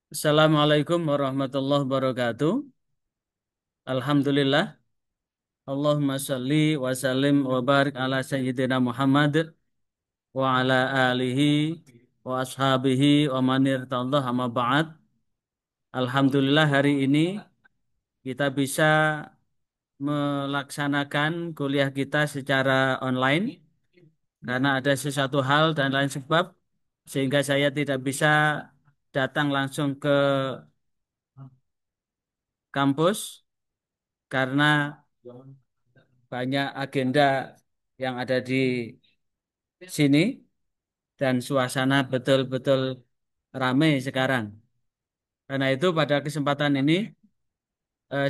Assalamualaikum warahmatullahi wabarakatuh. Alhamdulillah. Allahumma salli wa sallim wa barik ala sayyidina Muhammad wa ala alihi wa ashabihi wa manir ta'allah amma ba'd. Alhamdulillah hari ini kita bisa melaksanakan kuliah kita secara online karena ada sesuatu hal dan lain sebab sehingga saya tidak bisa datang langsung ke kampus karena banyak agenda yang ada di sini dan suasana betul-betul ramai sekarang. Karena itu pada kesempatan ini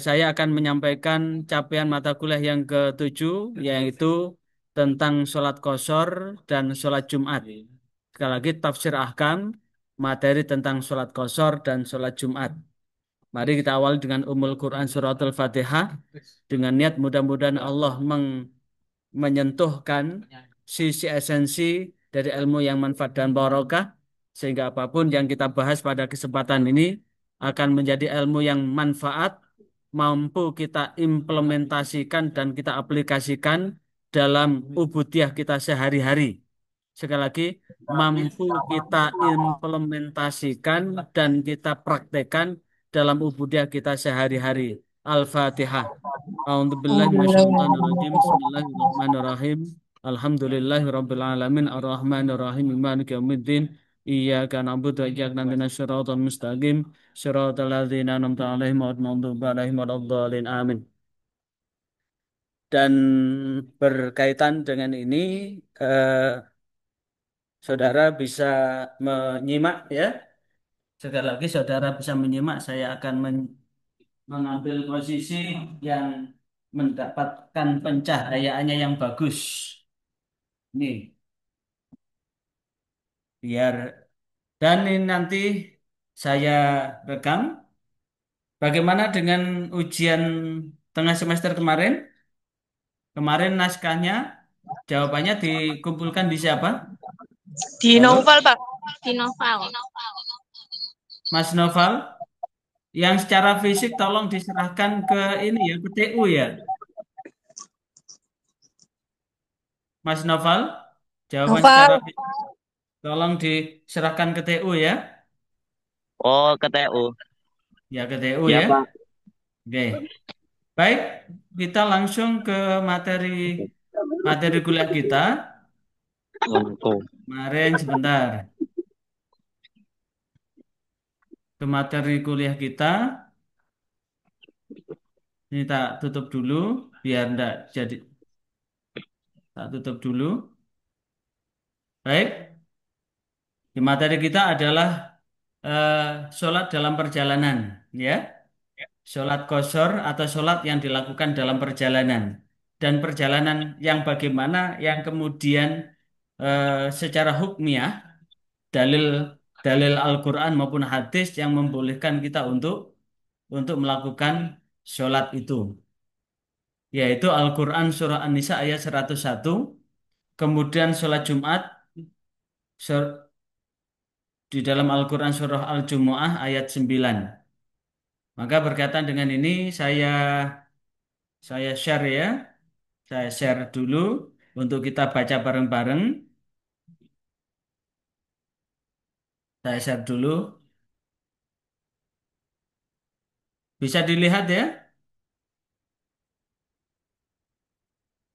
saya akan menyampaikan capaian mata kuliah yang ketujuh yaitu tentang sholat qashar dan sholat Jumat. Sekali lagi tafsir ahkam materi tentang sholat qashar dan sholat Jumat. Mari kita awali dengan Ummul Quran Surat Al-Fatihah dengan niat mudah-mudahan Allah menyentuhkan sisi esensi dari ilmu yang manfaat dan barokah sehingga apapun yang kita bahas pada kesempatan ini akan menjadi ilmu yang manfaat mampu kita implementasikan dan kita aplikasikan dalam ubudiyah kita sehari-hari. Sekali lagi, mampu kita implementasikan dan kita praktekkan dalam ubudiyah kita sehari-hari. Al-Fatihah. A'udzubillahi minasyaitonirrajim. Bismillahirrahmanirrahim. Alhamdulillahirabbil alamin arrahmanirrahim maliki yaumiddin. Iyyaka na'budu wa iyyaka nasta'in shiratal mustaqim shiratal ladzina an'amta 'alaihim ghairil maghdubi 'alaihim waladdallin. Amin. Dan berkaitan dengan ini eh, saudara bisa menyimak ya. Sekali lagi saudara bisa menyimak saya akan mengambil posisi yang mendapatkan pencahayaannya yang bagus. Nih, biar dan ini nanti saya rekam. Bagaimana dengan ujian tengah semester kemarin? Kemarin naskahnya, jawabannya dikumpulkan di siapa? Di Halo, novel, Pak. Di novel. Mas Noval. Yang secara fisik tolong diserahkan ke ini ya, ke TU ya, Mas Noval. Jawaban secara Novel. fisik tolong diserahkan ke TU ya. Oh, ke TU. Ya ke TU Ya, ya. Pak. Oke. Baik, kita langsung ke materi materi kuliah kita. Untuk. Kemarin sebentar ke materi kuliah kita. Ini tak tutup dulu biar enggak jadi tak tutup dulu. Baik, di materi kita adalah eh, sholat dalam perjalanan, ya. Sholat qashar atau sholat yang dilakukan dalam perjalanan. Dan perjalanan yang bagaimana yang kemudian secara hukmiah dalil dalil Al-Quran maupun hadis yang membolehkan kita untuk melakukan sholat itu, yaitu Al-Quran surah An-Nisa ayat 101, kemudian sholat Jumat di dalam Al-Quran surah Al-Jumu'ah ayat 9. Maka berkaitan dengan ini saya share ya, saya share dulu untuk kita baca bareng-bareng. Saya share dulu, bisa dilihat ya,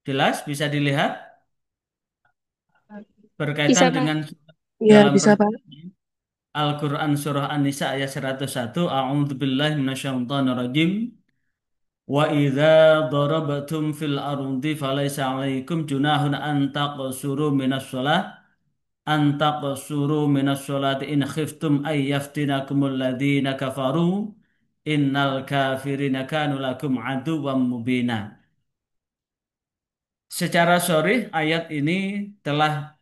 jelas bisa dilihat berkaitan Bisa, Pak. dengan Iya, dalam bisa, Pak. Al-Quran Surah An-Nisa ayat 101. A'udzubillahi minasyaitonirrajim. Wa idza darabtum fil ardi falaysa 'alaikum junahun an taqsuru minas shalah an taqsuru minas sholati in khiftum ay yaftinakumul ladzina kafaru innal kafirina kanu lakum aduwwam mubina. Secara sharih ayat ini telah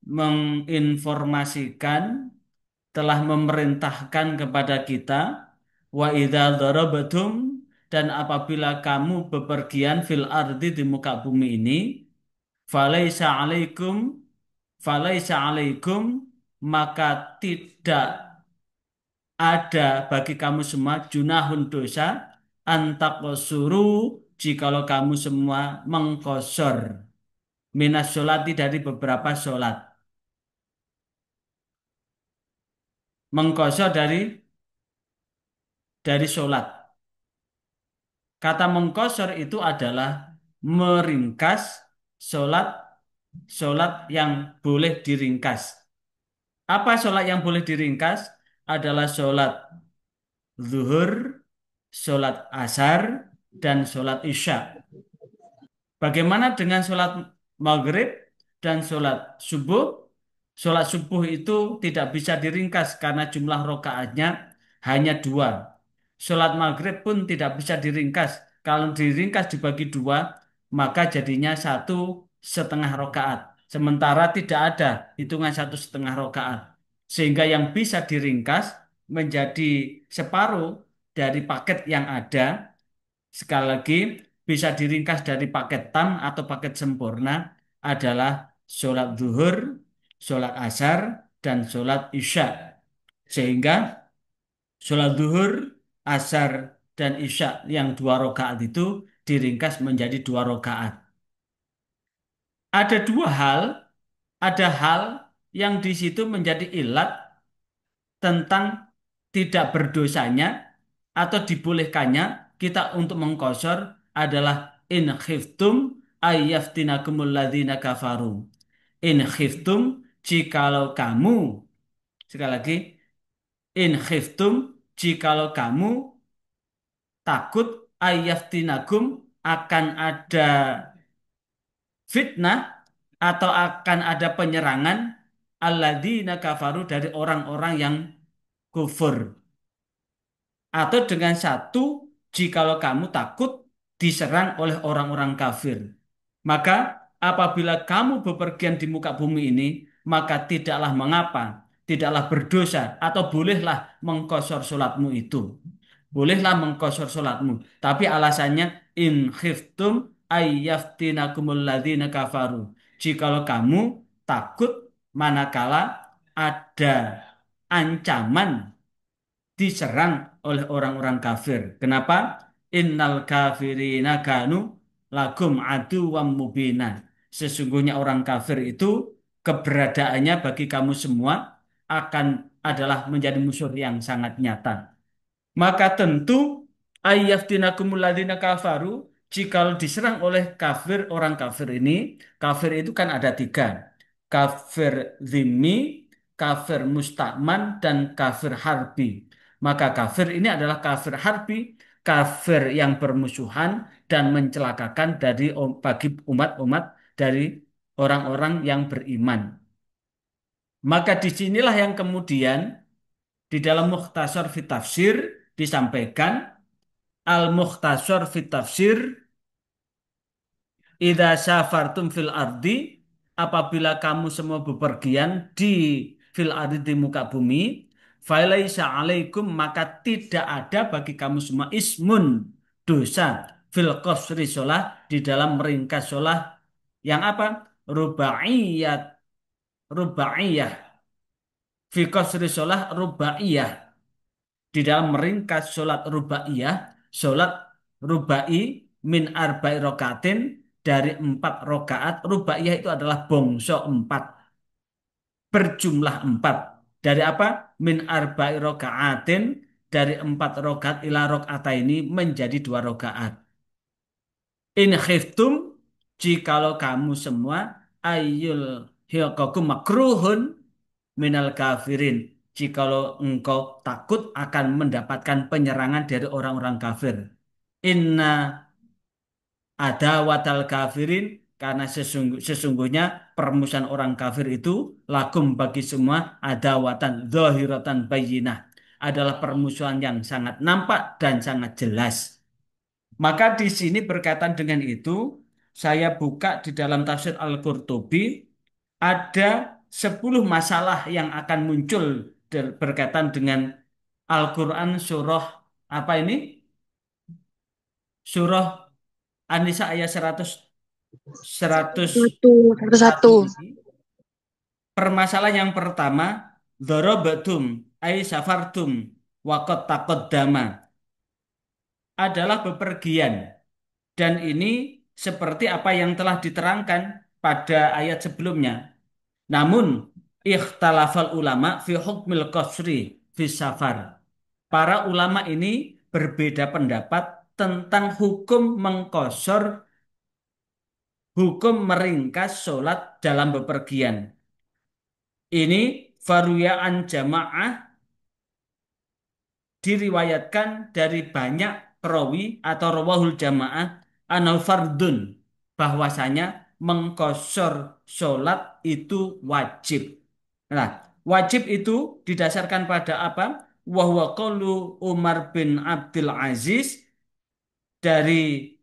menginformasikan, telah memerintahkan kepada kita wa idza darabtum, dan apabila kamu bepergian fil ardi di muka bumi ini falaisa alaikum falaisa alaikum maka tidak ada bagi kamu semua junahun dosa antakosuru jikalau kamu semua mengkosor minas sholati dari beberapa sholat. Mengkosor dari sholat. Kata mengkosor itu adalah meringkas sholat sholat yang boleh diringkas. Apa sholat yang boleh diringkas? Adalah sholat zuhur, sholat asar, dan sholat isya. Bagaimana dengan sholat maghrib dan sholat subuh? Sholat subuh itu tidak bisa diringkas karena jumlah rokaatnya hanya dua. Sholat maghrib pun tidak bisa diringkas. Kalau diringkas dibagi dua, maka jadinya 1,5 rokaat. Sementara tidak ada hitungan 1,5 rokaat. Sehingga yang bisa diringkas menjadi separuh dari paket yang ada. Sekali lagi, bisa diringkas dari paket tam atau paket sempurna adalah sholat zuhur, sholat asar, dan sholat isya. Sehingga sholat zuhur, asar, dan isya yang 2 rokaat itu diringkas menjadi 2 rokaat. Ada dua hal, ada hal yang di situ menjadi ilat tentang tidak berdosanya atau dibolehkannya kita untuk mengkosor adalah in khiftum ayyaftinakumul ladzina kafaru. In khiftum jikalau kamu, sekali lagi, in khiftum jikalau kamu takut ayyaftinakum akan ada fitnah atau akan ada penyerangan alladzina kafaru dari orang-orang yang kufur. Atau dengan satu, jikalau kamu takut diserang oleh orang-orang kafir. Maka apabila kamu bepergian di muka bumi ini, maka tidaklah mengapa, tidaklah berdosa, atau bolehlah mengkosor sholatmu itu. Bolehlah mengkosor sholatmu. Tapi alasannya, in khiftum ayyaftinakumul ladzina kafaru. Jikalau kamu takut manakala ada ancaman diserang oleh orang-orang kafir. Kenapa? Innal kafirina kanu lakum aduwwam mubina. Sesungguhnya orang kafir itu keberadaannya bagi kamu semua akan adalah menjadi musuh yang sangat nyata. Maka tentu ayyaftinakumul ladzina kafaru jikalau diserang oleh kafir orang kafir ini, kafir itu kan ada tiga. Kafir zimmi, kafir mustakman, dan kafir harbi. Maka kafir ini adalah kafir harbi, kafir yang bermusuhan dan mencelakakan bagi umat-umat dari orang-orang yang beriman. Maka disinilah yang kemudian di dalam Mukhtasar Fit Tafsir disampaikan Al-Mukhtasar Fit Tafsir idza safartum fil ardi apabila kamu semua bepergian di fil ardi di muka bumi falaisa alaikum maka tidak ada bagi kamu semua ismun dosa fil qasri sholah di dalam meringkas sholah yang apa? Rubaiyat rubaiyah fi qasri sholah rubaiyah di dalam meringkas sholat rubaiyah, sholat rubai min arba'i rokaatin dari 4 rokaat. Rubaiyah itu adalah bongso 4, berjumlah 4. Dari apa? Min arba'i rokaatin dari 4 rokaat ila rokaat ini menjadi 2 rokaat. In khiftum jikalau kamu semua ayul hiqakum makruhun minal kafirin. Jikalau engkau takut akan mendapatkan penyerangan dari orang-orang kafir. Inna ada watal kafirin karena sesungguhnya permusuhan orang kafir itu lakum bagi semua ada watan zahiratan bayyinah adalah permusuhan yang sangat nampak dan sangat jelas. Maka di sini berkaitan dengan itu, saya buka di dalam tafsir Al-Qurtubi, ada 10 masalah yang akan muncul berkaitan dengan Al-Quran surah apa ini? Surah An-Nisa ayat 100 Satu, satu, 101 satu. ini. Permasalahan yang pertama, Dorobatum ai safartum wakot taqaddama adalah bepergian dan ini seperti apa yang telah diterangkan pada ayat sebelumnya. Namun ikhtalafal ulama fi hukmil qasri fi safar. Para ulama ini berbeda pendapat tentang hukum mengqasar, hukum meringkas sholat dalam bepergian. Ini faruyaan jamaah diriwayatkan dari banyak perawi atau rawahul jamaah anau fardun bahwasanya mengkosor sholat itu wajib. Nah, wajib itu didasarkan pada apa? Wahwa qaulu Umar bin Abdul Aziz, dari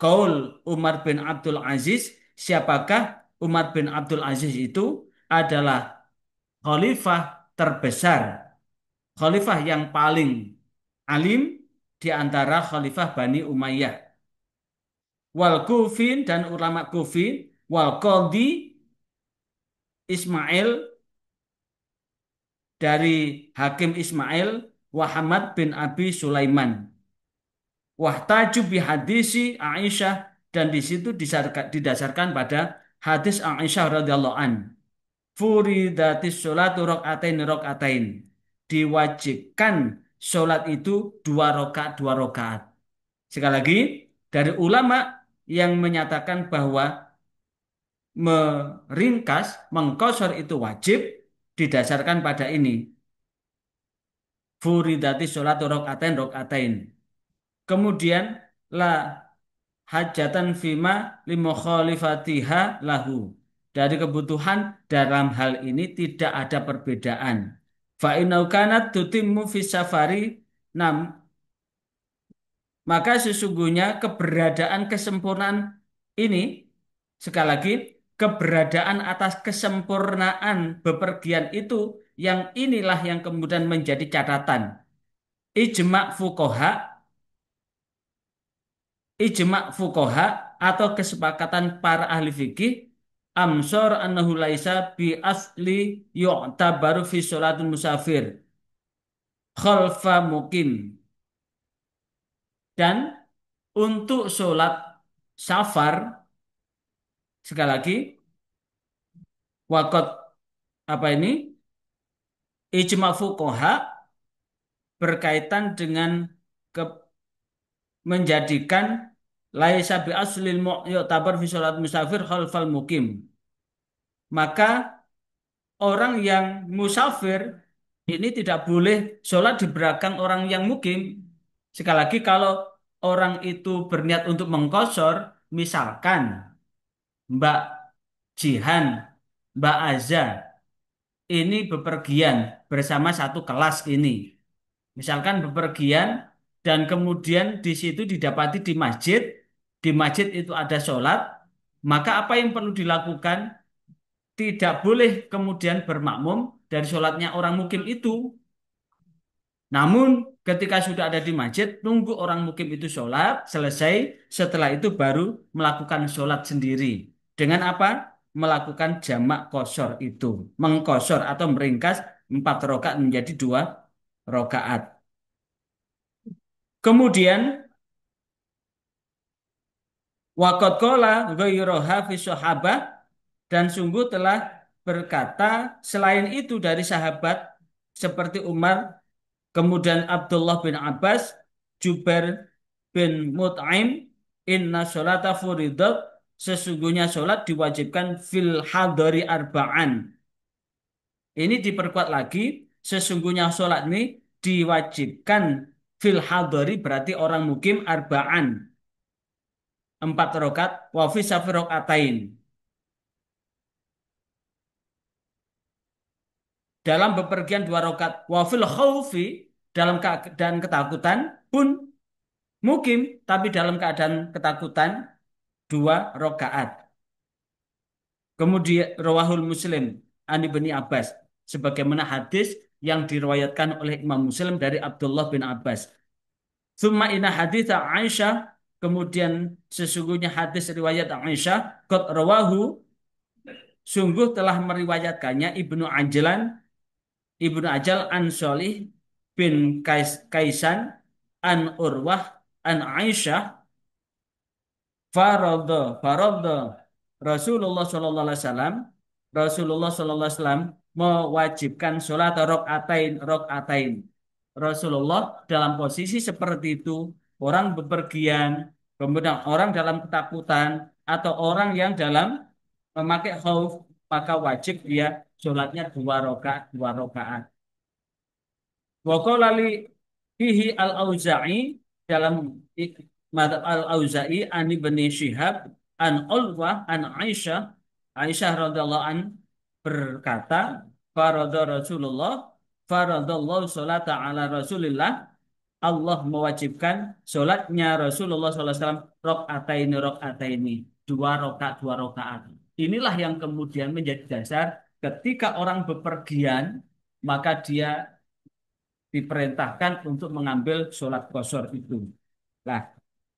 kaul Umar bin Abdul Aziz. Siapakah Umar bin Abdul Aziz itu? Adalah khalifah terbesar, khalifah yang paling alim di antara khalifah Bani Umayyah. Wal Kufin dan ulama Kufin, wal Qadhi Ismail, dari Hakim Ismail, Muhammad bin Abi Sulaiman. Wahtaju bi hadisi Aisyah, dan di situ didasarkan pada hadis Aisyah radhiyallahu an. Furidatis sholatu rokaatain. Diwajibkan sholat itu dua rakaat. Sekali lagi, dari ulama yang menyatakan bahwa meringkas, mengkosor itu wajib didasarkan pada ini. Furidatis sholatu rokaatain. Kemudian la hajatan fima limukhalifatiha lahu. Dari kebutuhan dalam hal ini tidak ada perbedaan. Fa inau kanat tutimmu fis safari nam, maka sesungguhnya keberadaan kesempurnaan ini, sekali lagi, keberadaan atas kesempurnaan bepergian itu, yang inilah yang kemudian menjadi catatan. Ijma' fuqaha, ijma' fuqaha, atau kesepakatan para ahli fikih, amsor annahu laisa bi asli yu'tabaru fi sholatul musafir khalfa mukim. Dan untuk sholat safar, sekali lagi, wakot apa ini, ijma fuqaha berkaitan dengan ke, menjadikan laisa bi aslil yu'tabar fi sholat musafir khalfal mukim, maka orang yang musafir ini tidak boleh sholat di belakang orang yang mukim. Sekali lagi, kalau orang itu berniat untuk mengkosor, misalkan Mbak Jihan, Mbak Aza ini bepergian bersama satu kelas ini. Misalkan bepergian dan kemudian di situ didapati di masjid itu ada sholat, maka apa yang perlu dilakukan? Tidak boleh kemudian bermakmum dari sholatnya orang mukim itu. Namun ketika sudah ada di masjid, tunggu orang mukim itu sholat, selesai, setelah itu baru melakukan sholat sendiri. Dengan apa? Melakukan jamak kosor itu. Mengkosor atau meringkas 4 rakaat menjadi 2 rakaat. Kemudian, waqad qala ghairuha fi sahabah, dan sungguh telah berkata selain itu dari sahabat seperti Umar, kemudian Abdullah bin Abbas, Jubair bin Mut'aim, inna sholata furidat, sesungguhnya sholat diwajibkan fil hadari arba'an. Ini diperkuat lagi, sesungguhnya sholat ini diwajibkan fil hadari, berarti orang mukim, arba'an, 4 rakaat, wa fi safar rakaatain. Dalam bepergian 2 rakaat, wa fil khaufi, dalam keadaan ketakutan pun mukim, tapi dalam keadaan ketakutan 2 rakaat. Kemudian rawahul Muslim Ani bin Abbas, sebagaimana hadis yang diriwayatkan oleh Imam Muslim dari Abdullah bin Abbas. Summa inna hadits Aisyah, kemudian sesungguhnya hadis riwayat Aisyah, qad rawahu, sungguh telah meriwayatkannya Ibnu Ajlan Ibnu Ajal an Sholih bin Kaisan an Urwah an Aisyah Faradha Rasulullah Shallallahu Alaihi Wasallam Rasulullah Shallallahu Alaihi Wasallam mewajibkan sholat rokaatain. Rasulullah dalam posisi seperti itu, orang bepergian, kemudian orang dalam ketakutan atau orang yang dalam memakai khauf, maka wajib dia sholatnya dua rakaat. Wa qala li fihi al-Auza'i dalam madhab al-Auza'i an Ibni Syihab an Urwah an Aisyah radhiyallahu an berkata farada Rasulullah faradallahu sholata ala Rasulillah Allah mewajibkan sholatnya Rasulullah SAW rakaataini dua rakaat. Inilah yang kemudian menjadi dasar ketika orang bepergian maka dia diperintahkan untuk mengambil sholat qashar itu. Nah,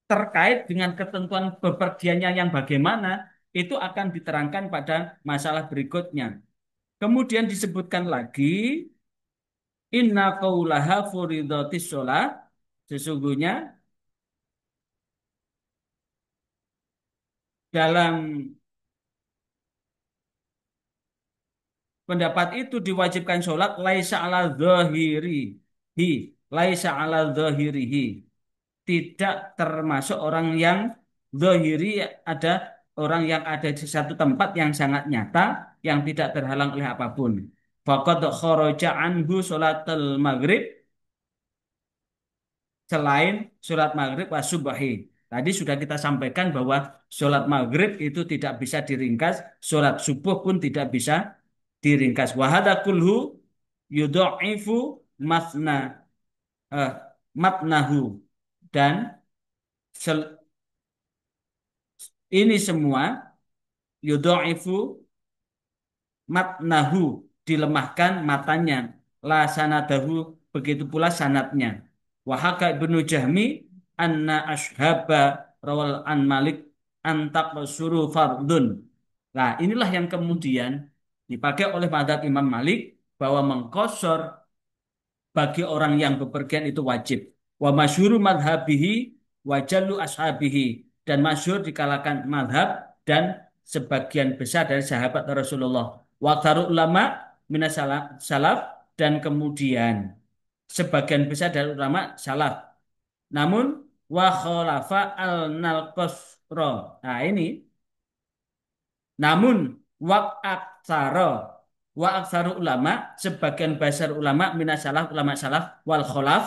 terkait dengan ketentuan bepergiannya yang bagaimana, itu akan diterangkan pada masalah berikutnya. Kemudian disebutkan lagi, inna qaulaha furidatis sholat, sesungguhnya dalam pendapat itu diwajibkan sholat laisa ala dhahirihi, laisa ala dhahirihi. Tidak termasuk orang yang zahiri ada orang yang ada di satu tempat yang sangat nyata yang tidak terhalang oleh apapun. Faqad kharaja anhu sholatul maghrib selain sholat maghrib wa subhi. Tadi sudah kita sampaikan bahwa sholat maghrib itu tidak bisa diringkas, sholat subuh pun tidak bisa diringkas. Wa hadza kulhu yudha'ifu masna eh, matnahu dan ini semua yudha'ifu matnahu dilemahkan matanya la sanadahu begitu pula sanatnya wa haka Ibnu Jahmi anna ashhaba rawal an Malik antak suru fardun. Nah, inilah yang kemudian dipakai oleh madzhab Imam Malik bahwa mengqashar bagi orang yang bepergian itu wajib. Wa masyhuru madhabihi wa jallu ashabihi dan masyhur di kalangan madhab dan sebagian besar dari sahabat Rasulullah. Wa aktsarul ulama minas salaf dan kemudian sebagian besar dari ulama salaf. Namun wa khalafa al-nalqasra. Nah, ini namun wa aksaru ulama sebagian besar ulama minas salaf ulama salaf wal kholaf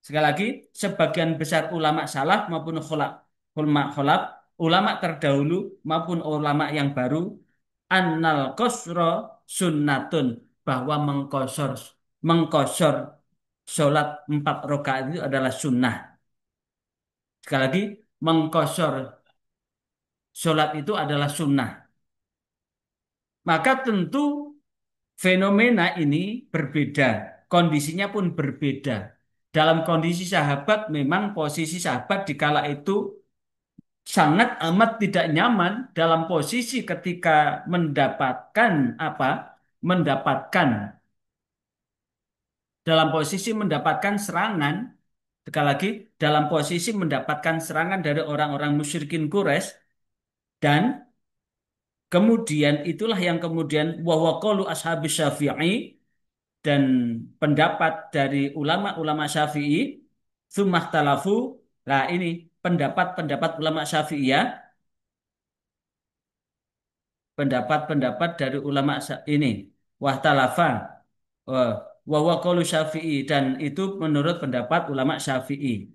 sekali lagi sebagian besar ulama salaf maupun kholaf ulama terdahulu maupun ulama yang baru annal qasra sunnatun bahwa mengkosor sholat 4 rakaat itu adalah sunnah. Sekali lagi mengkosor sholat itu adalah sunnah. Maka tentu fenomena ini berbeda, kondisinya pun berbeda. Dalam kondisi sahabat, memang posisi sahabat di kala itu sangat amat tidak nyaman dalam posisi ketika mendapatkan apa? Mendapatkan dalam posisi mendapatkan serangan, sekali lagi dalam posisi mendapatkan serangan dari orang-orang musyrikin Quraisy dan kemudian itulah yang kemudian wa qaulu ashabis Syafi'i dan pendapat dari ulama-ulama Syafi'i tsumma talafu. Nah, ini pendapat-pendapat ulama Syafi'iyah, pendapat-pendapat dari ulama ini wahtalafa eh, wa huwa qaulu Syafi'i dan itu menurut pendapat ulama Syafi'i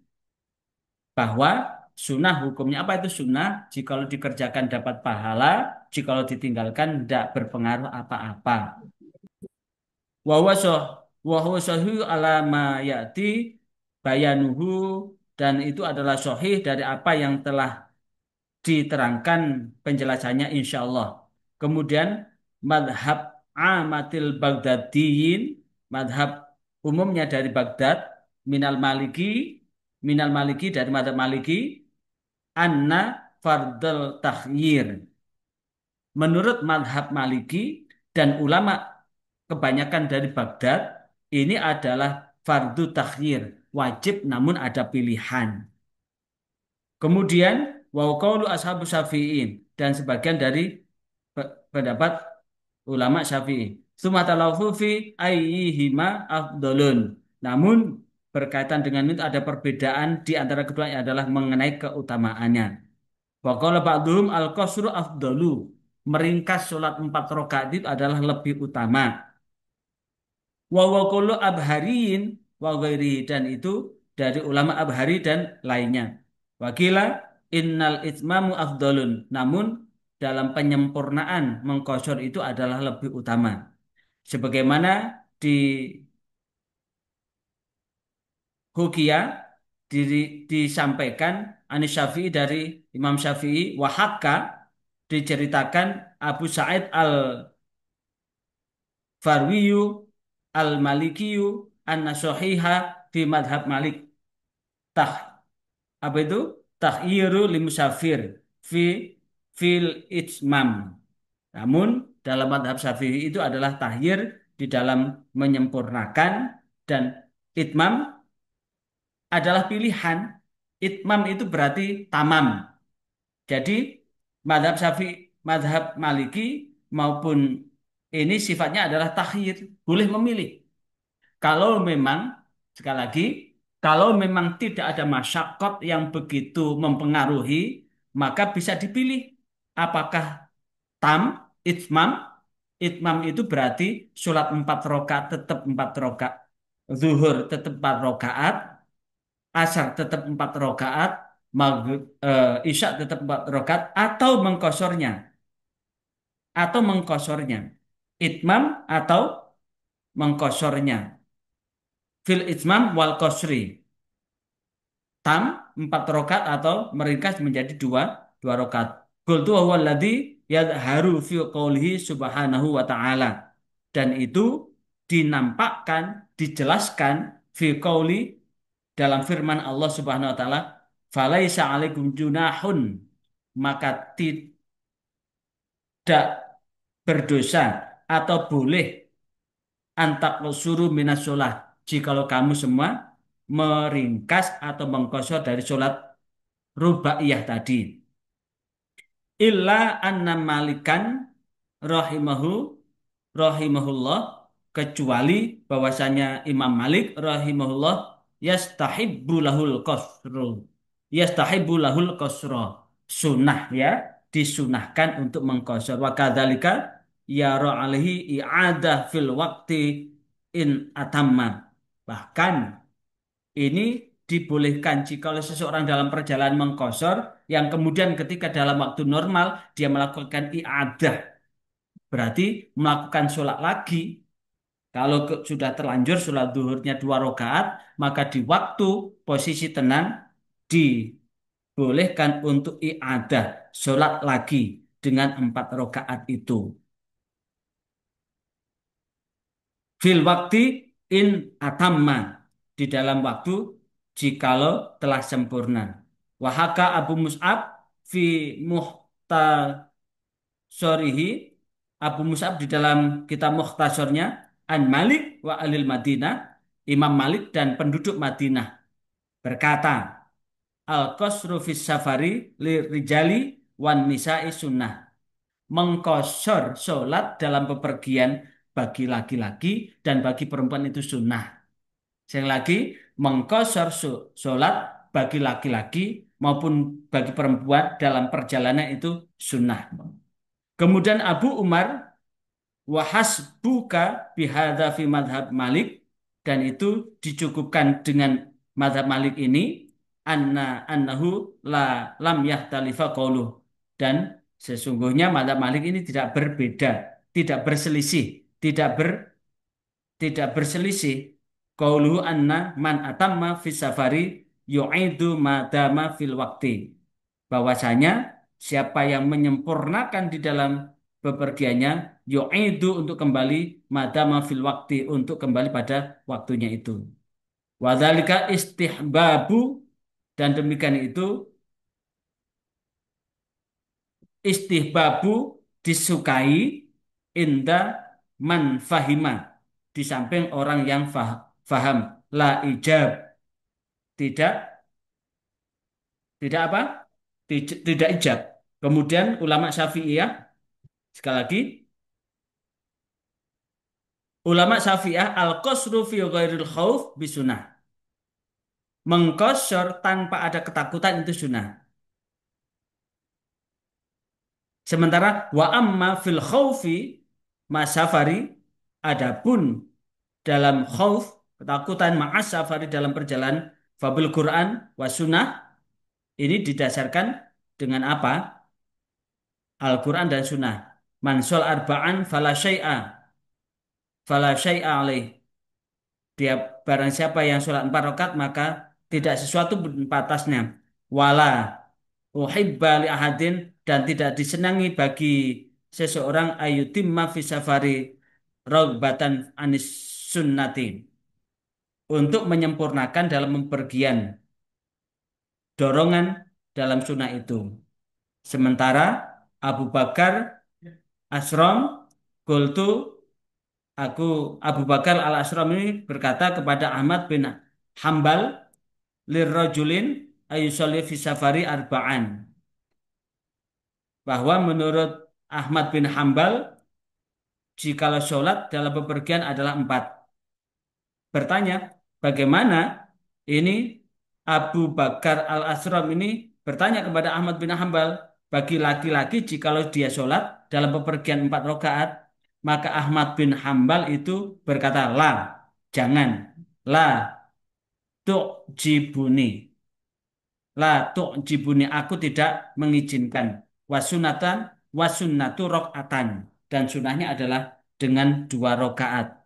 bahwa sunnah hukumnya apa itu sunnah jikalau dikerjakan dapat pahala, jikalau ditinggalkan tidak berpengaruh apa-apa. Wa huwa sahih ala ma ya'ti bayanuhu dan itu adalah sahih dari apa yang telah diterangkan penjelasannya insya Allah. Kemudian madhab amatil Baghdadiyin, madhab umumnya dari Baghdad, minal maliki, minal maliki dari madhab maliki, anna fardel takhyir. Menurut madhab maliki dan ulama kebanyakan dari Baghdad ini adalah fardu takhyir, wajib namun ada pilihan. Kemudian wa qaulu ashabu Syafi'in dan sebagian dari pendapat ulama Syafi'i. Tsumma talawfu fi ayyihima afdalun. Namun berkaitan dengan itu ada perbedaan di antara keduanya adalah mengenai keutamaannya. Wa qala ba'dhum al-qasru afdalu. Meringkas sholat 4 rakaat itu adalah lebih utama. Wa kullu abhariyin wa ghairihi dan itu dari ulama abhari dan lainnya. Wakila innal itmamu afdalun. Namun dalam penyempurnaan mengkosor itu adalah lebih utama. Sebagaimana di Hukiyah disampaikan Anis Syafi'i dari Imam Syafi'i wahakka diceritakan Abu Sa'id al-Farwiyu al-Malikiyu an-Nasohiha fi madhab Malik tah apa itu tahyiru limusafir fi fil itmam. Namun dalam madhab Syafi'i itu adalah tahyir di dalam menyempurnakan dan itmam adalah pilihan. Itmam itu berarti tamam. Jadi madhab Syafi'i, madhab Maliki maupun ini sifatnya adalah tahyir, boleh memilih. Kalau memang, sekali lagi, kalau memang tidak ada masyakkot yang begitu mempengaruhi, maka bisa dipilih. Apakah tam, itmam, itmam itu berarti sholat 4 rakaat tetap 4 rakaat, zuhur tetap 4 rakaat, asar tetap 4 rakaat, maghrib, isya tetap 4 rakaat, atau mengkosornya, itmam atau mengkosornya, fil itmam wal kosri. Tam 4 rakaat atau meringkas menjadi dua rakaat. Qultu wa huwa alladzi yadharu fi qoulihi subhanahu wa ta'ala. Dan itu dinampakkan, dijelaskan fi qouli dalam firman Allah Subhanahu wa taala, "Falaisa 'alaikum junahun." Maka tidak berdosa atau boleh antak suruh minas sholat. Jikalau kamu semua meringkas atau mengkosor dari sholat rubaiyah tadi. Illa anna malikan rahimahu rahimahullah kecuali bahwasanya Imam Malik rahimahullah yastahibbu lahul qasru. Yastahibbu lahul qasra. Sunnah ya, disunahkan untuk mengqasar. Wa kadzalika yara alaihi i'adah fil waqti in atamma. Bahkan ini dibolehkan jika seseorang dalam perjalanan mengqasar yang kemudian ketika dalam waktu normal dia melakukan i'adah berarti melakukan sholat lagi. Kalau sudah terlanjur sholat duhurnya 2 rakaat, maka di waktu posisi tenang dibolehkan untuk i'adah sholat lagi dengan 4 rakaat itu. Fil waktu in atamma di dalam waktu jikalau telah sempurna. Wahaka Abu Mus'ab fi muhtasorihi Abu Mus'ab di dalam kitab Mukhtasornya An Malik wa Alil Madinah Imam Malik dan penduduk Madinah berkata Al-qasru fis safari li rijali wan nisa'i sunnah mengkosor sholat dalam bepergian bagi laki-laki dan bagi perempuan itu sunnah. Sekali lagi mengkosor sholat bagi laki-laki maupun bagi perempuan dalam perjalanan itu sunnah. Kemudian Abu Umar wahasbuka bihadza fi madhab Malik dan itu dicukupkan dengan madhab Malik ini annahu lam yahtalifa qauluh dan sesungguhnya madhab Malik ini tidak berbeda, tidak berselisih, tidak ber tidak berselisih qauluhu anna man atamma fis safari yu'idu madama fil waqti bahwasanya siapa yang menyempurnakan di dalam bepergiannya yu'idu untuk kembali madama fil waqti untuk kembali pada waktunya itu. Wadzalika istihbabu dan demikian itu istihbabu disukai inda man fahima, di samping orang yang faham. La ijab, tidak tidak apa? Tidak ijab. Kemudian ulama Syafi'iyah, sekali lagi, ulama Syafi'iyah al-qasru fi ghairil khauf bisunah. Mengkosor tanpa ada ketakutan itu sunnah. Sementara wa amma fil khaufi masafari, adapun dalam khauf ketakutan ma'as safari dalam perjalanan fabil Quran wa sunnah, ini didasarkan dengan apa? Al-Quran dan sunnah. Mansol arba'an fala syai'a alaih. Dia barang siapa yang sholat 4 rakaat maka tidak sesuatu pun atasnya. Wala uhibba li ahadin, dan tidak disenangi bagi seseorang ayutimma fi safari ragbatan anis sunnati, untuk menyempurnakan dalam bepergian dorongan dalam sunnah itu. Sementara Abu Bakar Asram Qultu, aku Abu Bakar Al-Asram ini berkata kepada Ahmad bin Hambal, lirrajulin ayusolli fi safari arba'an, bahwa menurut Ahmad bin Hambal, jikalau sholat dalam bepergian adalah 4. Bertanya, bagaimana ini Abu Bakar Al-Asram ini bertanya kepada Ahmad bin Hambal, bagi laki-laki jikalau dia sholat dalam bepergian 4 rakaat, maka Ahmad bin Hambal itu berkata, la, jangan, la tu'jibuni, la tu'jibuni, aku tidak mengizinkan, wasunatan wasunnatu rok'atan, dan sunnahnya adalah dengan 2 rakaat.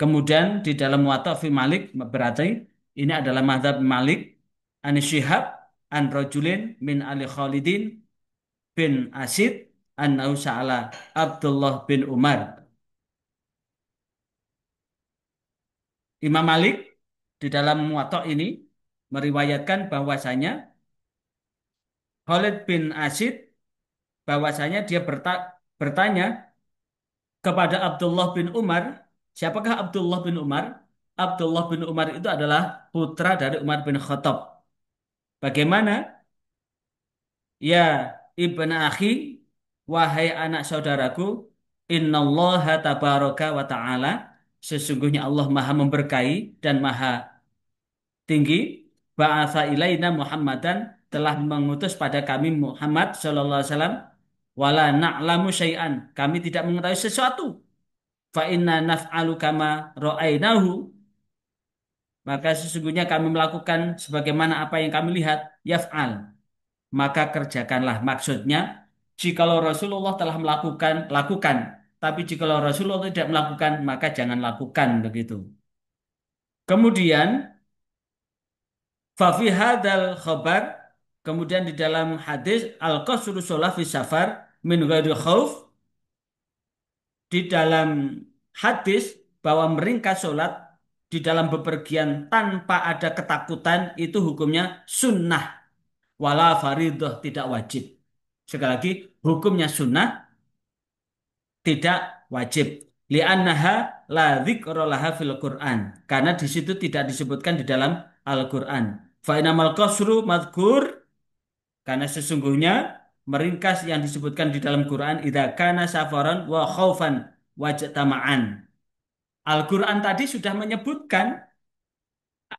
Kemudian di dalam Muwatta fi Malik, berarti ini adalah mazhab Malik an Syihab an rajulin min ali Khalidin bin Asid annahu sa'ala Abdullah bin Umar. Imam Malik di dalam Muwatta ini meriwayatkan bahwasanya Khalid bin Asid, bahwasanya dia bertanya kepada Abdullah bin Umar. Siapakah Abdullah bin Umar? Abdullah bin Umar itu adalah putra dari Umar bin Khattab. Bagaimana? Ya ibn akhi, wahai anak saudaraku, innallaha tabaraka wa ta'ala, sesungguhnya Allah maha memberkahi dan maha tinggi, ba'atha ilaina Muhammadan, telah mengutus pada kami Muhammad sallallahu alaihi wasallam, wala na'lamu syai'an, kami tidak mengetahui sesuatu, fa inna naf'alu kama ra'ainahu, maka sesungguhnya kami melakukan sebagaimana apa yang kami lihat, yaf'al, maka kerjakanlah. Maksudnya, jikalau Rasulullah telah melakukan, lakukan. Tapi jikalau Rasulullah tidak melakukan, maka jangan lakukan, begitu. Kemudian, fafi hadal khabar, kemudian di dalam hadis al-qasru sholat fi safar min ghairi khauf, di dalam hadis bahwa meringkas sholat di dalam bepergian tanpa ada ketakutan itu hukumnya sunnah, wala faridah, tidak wajib. Sekali lagi, hukumnya sunnah, tidak wajib. Li'annaha la dzikra laha fil Qur'an. Karena di situ tidak disebutkan di dalam Al-Qur'an. Fa inamal qasru madhkur, karena sesungguhnya meringkas yang disebutkan di dalam Quran idza kana safaran wa khaufan wajtama'an. Al-Qur'an tadi sudah menyebutkan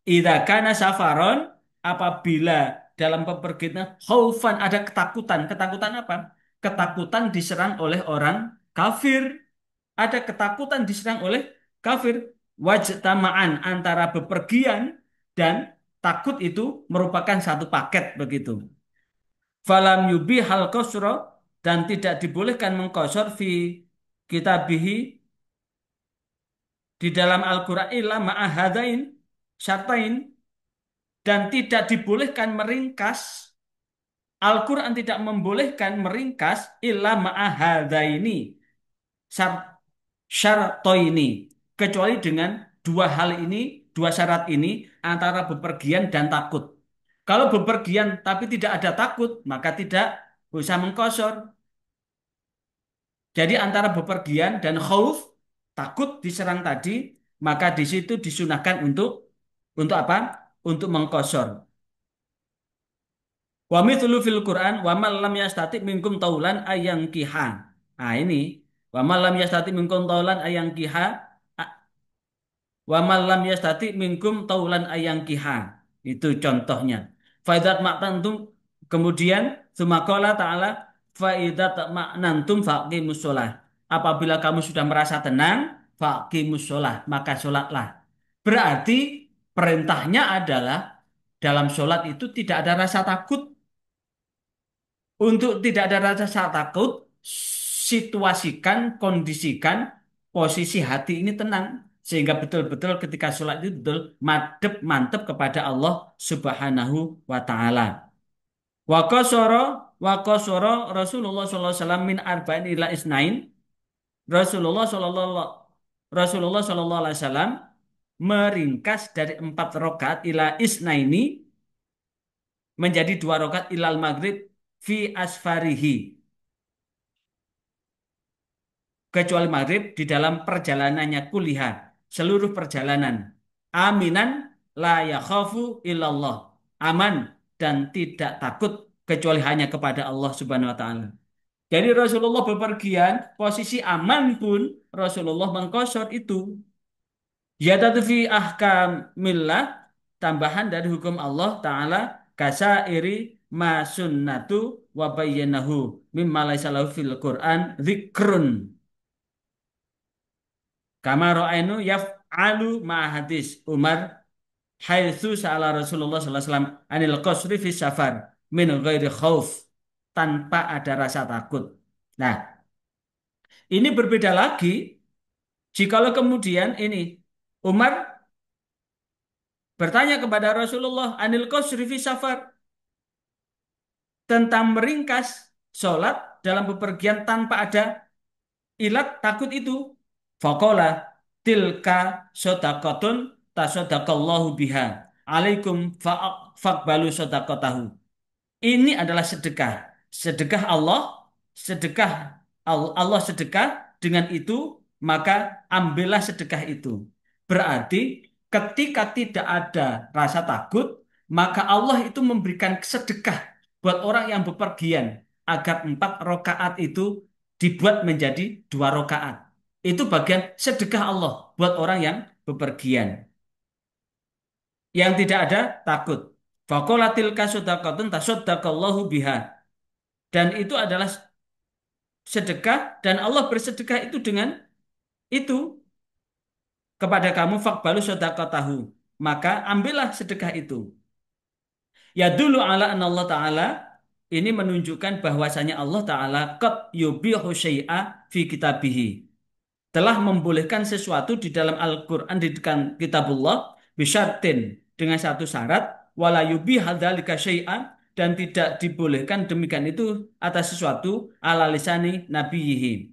idza kana safaron, apabila dalam pepergian khaufan, ada ketakutan. Ketakutan apa? Ketakutan diserang oleh orang kafir. Ada ketakutan diserang oleh kafir. Wajtama'an, antara bepergian dan takut itu merupakan satu paket, begitu. Falam yubi hal kosro, dan tidak dibolehkan mengkosor fi kitabihi, di dalam Al-Quran, illa ma'ahadain syartain, dan tidak dibolehkan meringkas. Al-Quran tidak membolehkan meringkas illa ma'ahadaini syartoini, kecuali dengan 2 hal ini, 2 syarat ini, antara bepergian dan takut. Kalau bepergian tapi tidak ada takut, maka tidak usah mengkosor. Jadi antara bepergian dan khauf, takut diserang tadi, maka di situ disunahkan untuk apa? Untuk mengkosor. Wa mithlu fil Quran wa man lam yastati minkum taulan ayang kiha. Nah ini wa man lam yastati minkum taulan ayang kiha wa man lam yastati minkum taulan ayang kiha. Itu contohnya. Faidat maknantum kemudian sumakola ta'ala faidat maknantum faqimus sholah. Apabila kamu sudah merasa tenang, faqimus sholah, maka sholatlah. Berarti perintahnya adalah dalam sholat itu tidak ada rasa takut. Untuk tidak ada rasa takut, situasikan, kondisikan posisi hati ini tenang. Sehingga betul-betul ketika sholat itu betul madep mantep kepada Allah Subhanahu wa Ta'ala. Wakosoro, wakosoro Rasulullah SAW min arba'in ila isnain. Rasulullah SAW meringkas dari 4 rakaat ila isnaini menjadi 2 rakaat ilal maghrib fi asfarihi, kecuali maghrib di dalam perjalanannya kuliah, seluruh perjalanan. Aminan la yakhafu illallah. Aman dan tidak takut kecuali hanya kepada Allah Subhanahu wa taala. Jadi Rasulullah bepergian, posisi aman pun Rasulullah mengkosor itu. Yadatu fi ahkamillah, tambahan dari hukum Allah taala kasairi ma sunnatu wa bayyanahu mimma laisa lahu fil Qur'an dzikrun. Kama ra'ainu yaf'alu ma hadis Umar haitsu sa'ala Rasulullah sallallahu alaihi wasallam anil qasri fi safar min ghairi khauf, tanpa ada rasa takut. Nah, ini berbeda lagi jikalau kemudian ini Umar bertanya kepada Rasulullah anil qasri fi safar, tentang meringkas sholat dalam bepergian tanpa ada ilat takut itu. Faqala tilka shadaqatun tasadaqallahu biha alaikum faqbalu shadaqatahu. Ini adalah sedekah. Sedekah Allah, sedekah Allah sedekah dengan itu, maka ambillah sedekah itu. Berarti ketika tidak ada rasa takut, maka Allah itu memberikan sedekah buat orang yang bepergian agar 4 rakaat itu dibuat menjadi 2 rakaat. Itu bagian sedekah Allah buat orang yang bepergian, yang tidak ada takut. Faqolatil kasodakotun tasodakallahu biha. Dan itu adalah sedekah dan Allah bersedekah itu dengan itu kepada kamu faqbalu sodakotahu. Maka ambillah sedekah itu. Ya dulu ala an Allah Ta'ala, ini menunjukkan bahwasanya Allah Ta'ala qad yubihu syai'a fi kitabihi, telah membolehkan sesuatu di dalam Al-Quran, di dalam kitabullah, bisyartin, dengan satu syarat, wala yubih hadzalika syai'an, dan tidak dibolehkan demikian itu atas sesuatu ala lisani nabiyihi,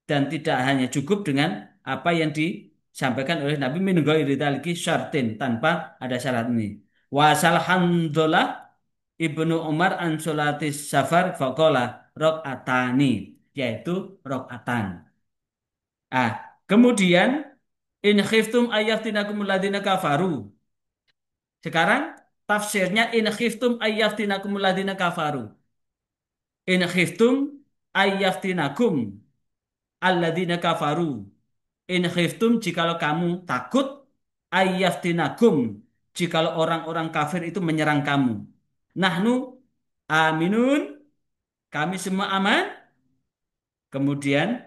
dan tidak hanya cukup dengan apa yang disampaikan oleh Nabi min ghairi dzalika syartin, tanpa ada syarat ini. Wasal hamdulillah Ibnu Umar an sholatis safar faqala rok'atani, yaitu rok'atan. Ah, kemudian in khiftum ayaftinakumul ladina kafaru. Sekarang tafsirnya in khiftum ayaftinakumul ladina kafaru. In khiftum ayaftinakum alladina kafaru. In khiftum jikalau kamu takut, ayaftinakum jikalau orang-orang kafir itu menyerang kamu. Nahnu aminun, kami semua aman. Kemudian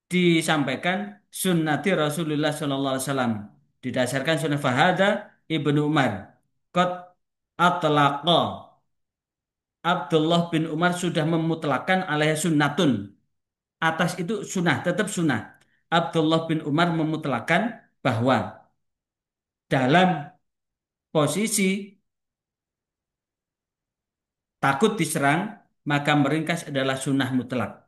disampaikan sunnati Rasulullah Sallallahu Alaihi Wasallam, didasarkan sunnah fahada Ibnu Umar qad atlaqa, Abdullah bin Umar sudah memutlakan alaihi sunnatun, atas itu sunnah, tetap sunnah. Abdullah bin Umar memutlakan bahwa dalam posisi takut diserang maka meringkas adalah sunnah mutlak.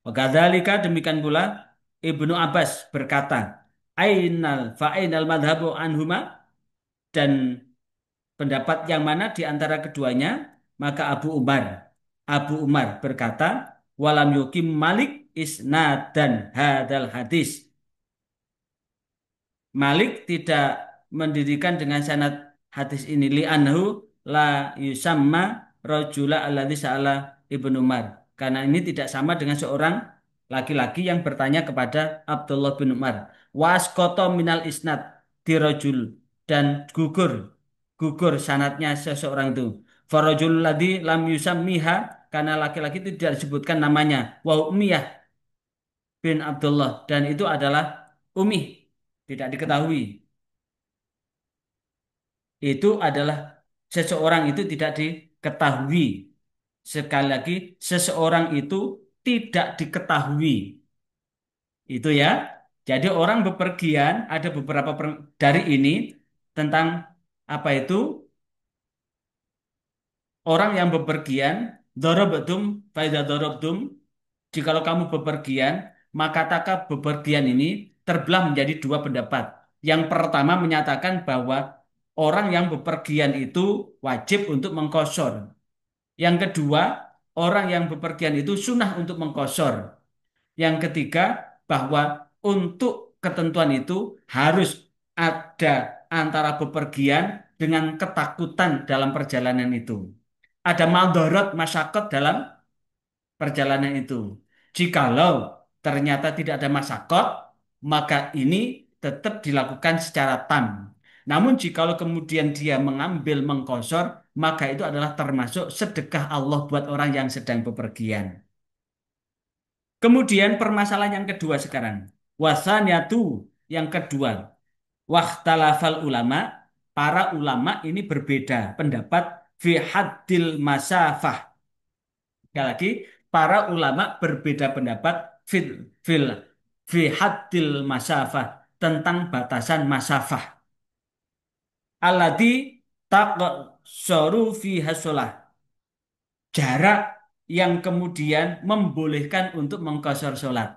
Wakadzalika, demikian pula Ibnu Abbas berkata, ainal madhabu anhuma, dan pendapat yang mana di antara keduanya, maka Abu Umar. Abu Umar berkata, walam yukim Malik isnadan hadal hadis. Malik tidak mendirikan dengan sanad hadis ini li'anhu la yusamma rajula alladzi sa'ala Ibnu Umar. Karena ini tidak sama dengan seorang laki-laki yang bertanya kepada Abdullah bin Umar. Wasqata minal isnad dirajul dan gugur sanatnya seseorang itu. Farajul ladzi lam yusammiha karena laki-laki itu tidak disebutkan namanya. Wa Ummiyah bin Abdullah dan itu adalah Umi tidak diketahui itu adalah seseorang itu tidak diketahui. Sekali lagi, seseorang itu tidak diketahui. Itu ya. Jadi orang bepergian ada beberapa dari ini tentang apa itu orang yang bepergian dorobatum faida dorobtum. Jikalau kamu bepergian, maka taka bepergian ini terbelah menjadi dua pendapat. Yang pertama menyatakan bahwa orang yang bepergian itu wajib untuk mengkosor. Yang kedua, orang yang bepergian itu sunnah untuk mengkosor. Yang ketiga, bahwa untuk ketentuan itu harus ada antara bepergian dengan ketakutan dalam perjalanan itu. Ada maldorot masyakot dalam perjalanan itu. Jikalau ternyata tidak ada masakot, maka ini tetap dilakukan secara tam. Namun jikalau kemudian dia mengambil mengkosor, maka itu adalah termasuk sedekah Allah buat orang yang sedang bepergian. Kemudian permasalahan yang kedua sekarang. Wasaniyatu yang kedua. Wahtalafal ulama, para ulama ini berbeda pendapat fi haddil masafah. Sekali lagi, para ulama berbeda pendapat fil fil fi haddil masafah tentang batasan masafah. Alladzi taqsuru fiha shalah. Jarak yang kemudian membolehkan untuk mengqasar sholat.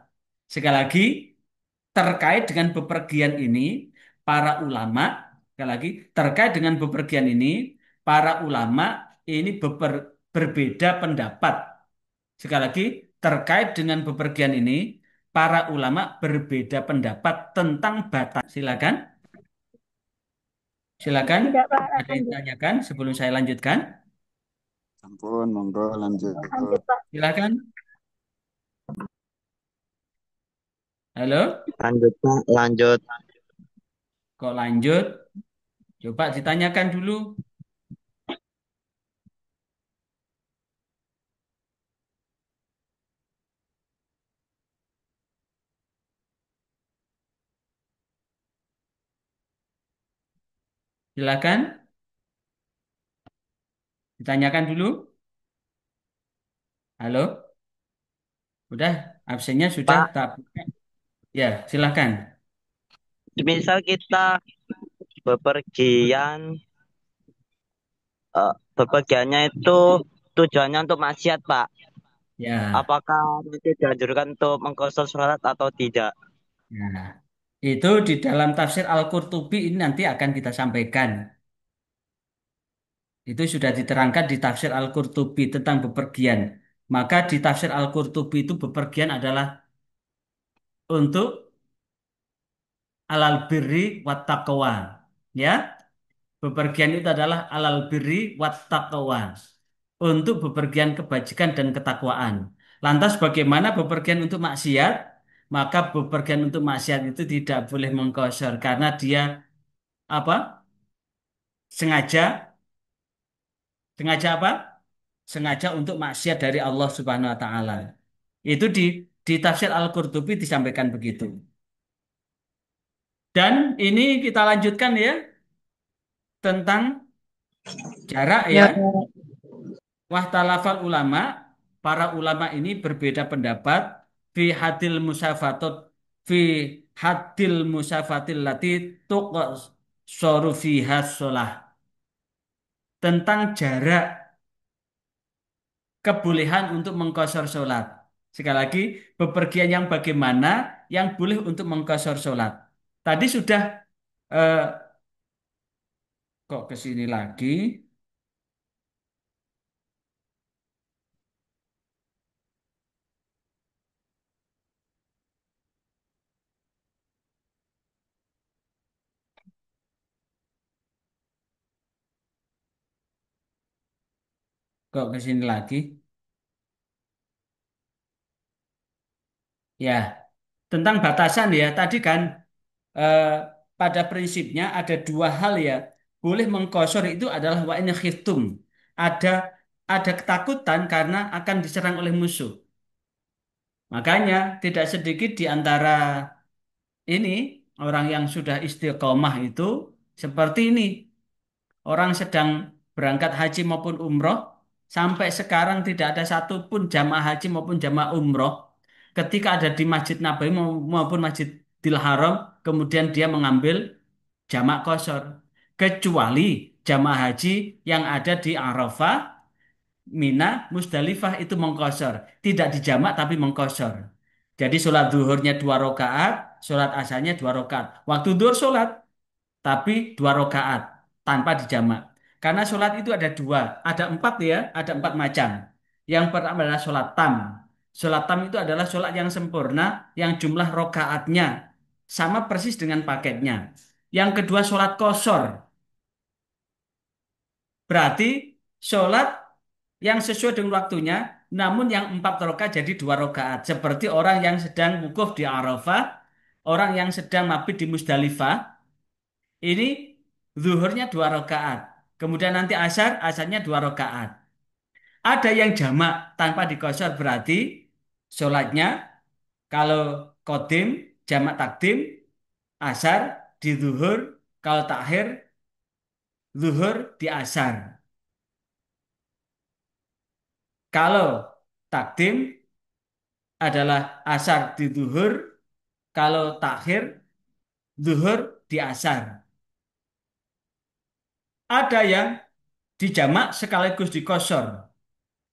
Sekali lagi, terkait dengan bepergian ini, para ulama, sekali lagi, terkait dengan bepergian ini, para ulama ini berbeda pendapat. Sekali lagi, terkait dengan bepergian ini, para ulama berbeda pendapat tentang batas. Silakan, silakan. Tidak, Pak. Ada yang ditanyakan sebelum saya lanjutkan? Ampun, monggo lanjut. Lanjut, Pak. Silakan. Halo, Lanjut, Pak. Lanjut. kok lanjut? Coba ditanyakan dulu. Silakan, ditanyakan dulu. Halo, udah absennya sudah Pak, tak buka. Ya, silakan. misal kita bepergian, bepergiannya itu tujuannya untuk maksiat, Pak. Ya, Apakah itu dianjurkan untuk mengkosor sholat atau tidak? nah, itu di dalam tafsir Al-Qurtubi ini nanti akan kita sampaikan. Itu sudah diterangkan di tafsir Al-Qurtubi tentang bepergian. Maka di tafsir Al-Qurtubi itu bepergian adalah untuk alal birri wat taqwa. Ya, bepergian itu adalah alal birri wat taqwa. Untuk bepergian kebajikan dan ketakwaan. Lantas bagaimana bepergian untuk maksiat? Maka bepergian untuk maksiat itu tidak boleh mengkosor karena dia apa? Sengaja, sengaja apa? Sengaja untuk maksiat dari Allah Subhanahu wa taala. Itu di tafsir Al-Qurtubi disampaikan begitu. Dan ini kita lanjutkan ya tentang jarak Ya, ya. Wahtalafal ulama, para ulama ini berbeda pendapat fi hadil musafatot fi hadil musafatil lati tuqsaru fiha shalah tentang jarak kebolehan untuk mengkosor sholat. Sekali lagi, bepergian yang bagaimana yang boleh untuk mengkosor sholat. Tadi sudah eh, kok ke sini lagi. Kok ke sini lagi? Ya, tentang batasan ya. Tadi kan eh, pada prinsipnya ada dua hal ya. Boleh mengkosor itu adalah wa in khiftum. Ada ada ketakutan karena akan diserang oleh musuh. Makanya tidak sedikit di antara ini orang yang sudah istiqomah itu seperti ini. Orang sedang berangkat haji maupun umroh, sampai sekarang tidak ada satupun jamaah haji maupun jamaah umroh. Ketika ada di Masjid Nabawi maupun Masjidil Haram, kemudian dia mengambil jamak kosor. Kecuali jamaah haji yang ada di Arafah, Mina, Musdalifah itu mengkosor. Tidak dijamak tapi mengkosor. Jadi sholat duhurnya 2 rakaat, sholat asarnya 2 rakaat. Waktu duhur sholat, tapi 2 rakaat tanpa dijamak. Karena sholat itu ada dua, ada empat ya, ada 4 macam. Yang pertama adalah sholat tam. Sholat tam itu adalah sholat yang sempurna, yang jumlah rokaatnya sama persis dengan paketnya. Yang kedua sholat kosor, berarti sholat yang sesuai dengan waktunya, namun yang 4 rakaat jadi 2 rakaat. Seperti orang yang sedang wukuf di Arafah, orang yang sedang mabit di Musdalifah, ini zuhurnya 2 rakaat. Kemudian nanti asarnya 2 rakaat. Ada yang jamak tanpa dikosor berarti sholatnya kalau kodim, jamak takdim, asar di zuhur, kalau takhir, zuhur di asar. Kalau takdim adalah asar di zuhur, kalau takhir, zuhur di asar. Ada yang dijamak sekaligus dikosor.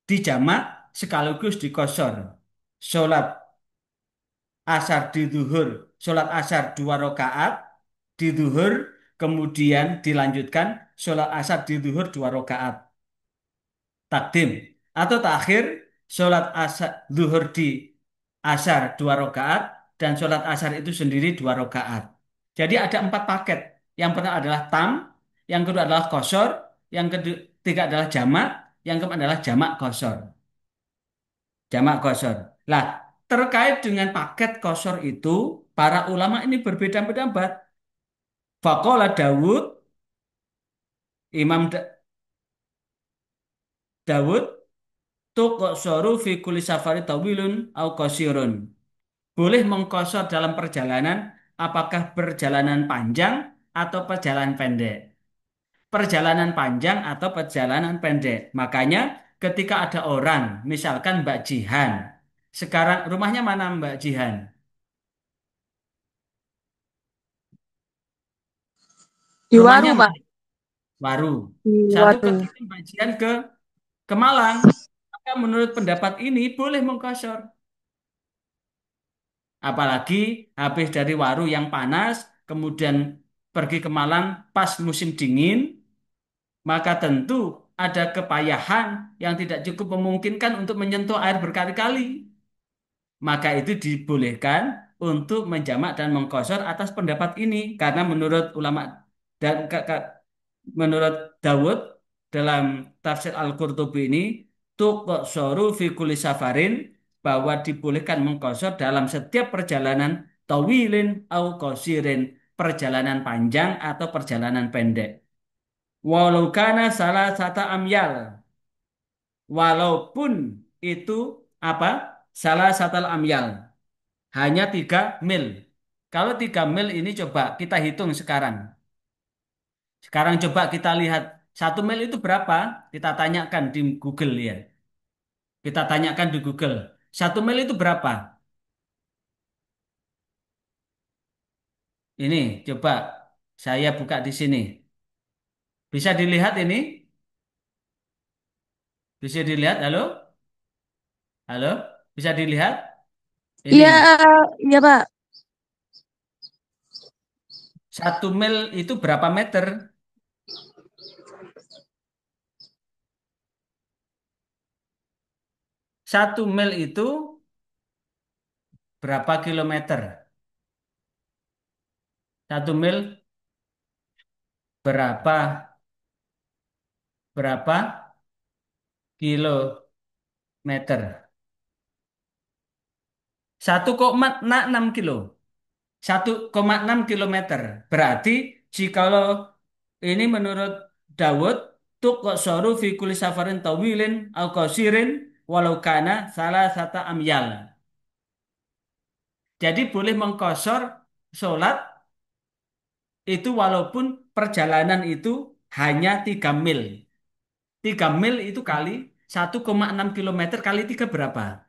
Dijamak sekaligus dikosor. Sholat asar di zuhur, sholat asar 2 rakaat di zuhur, kemudian dilanjutkan sholat asar di zuhur 2 rakaat. Takdim atau takhir, sholat asar zuhur di asar 2 rakaat dan sholat asar itu sendiri 2 rakaat. Jadi ada 4 paket. Yang pertama adalah tam, yang kedua adalah kosor, yang ketiga adalah jamak, yang keempat adalah jamak kosor. Jamak kosor. Lah, terkait dengan paket kosor itu, para ulama ini berbeda pendapat. Faqala Dawud, Dawud, tuqsoru fi kulli safari tawilun au qasirun. Boleh mengkosor dalam perjalanan, apakah perjalanan panjang atau perjalanan pendek. Perjalanan panjang atau perjalanan pendek. Makanya ketika ada orang, misalkan Mbak Jihan, sekarang rumahnya mana Mbak Jihan? Di Rumahnya Waru, Pak. mana? Waru. Di Satu Waru. ketika Mbak Jihan ke Malang, maka menurut pendapat ini boleh mengkosor. Apalagi habis dari Waru yang panas, kemudian pergi ke Malang pas musim dingin, maka tentu ada kepayahan yang tidak cukup memungkinkan untuk menyentuh air berkali-kali. Maka itu dibolehkan untuk menjamak dan mengkosor atas pendapat ini. Karena menurut ulama dan menurut Dawud dalam tafsir Al-Qurtubi ini, tuqsoru fi kulli safarin, bahwa dibolehkan mengkosor dalam setiap perjalanan tawilin au qasirin, perjalanan panjang atau perjalanan pendek. Walau kana salah satu amyal, walaupun itu apa? Salah satu amyal, hanya 3 mil. Kalau 3 mil ini coba kita hitung sekarang. Sekarang coba kita lihat 1 mil itu berapa? Kita tanyakan di Google ya. Kita tanyakan di Google. 1 mil itu berapa? Ini coba saya buka di sini. Bisa dilihat ini? Bisa dilihat? Halo? Halo? Bisa dilihat? Iya, Ini iya, Pak. 1 mil itu berapa meter? 1 mil itu berapa kilometer? 1 mil berapa? Berapa kilometer. 1,6 kilo. 1,6 kilometer. Berarti jikalau ini menurut Dawud tuk soru fi kulli safarin tawilin au qasirin walau kana salah sata amyal. Jadi boleh mengkosor sholat itu walaupun perjalanan itu hanya 3 mil. 3 mil itu kali 1,6 kilometer kali 3 berapa?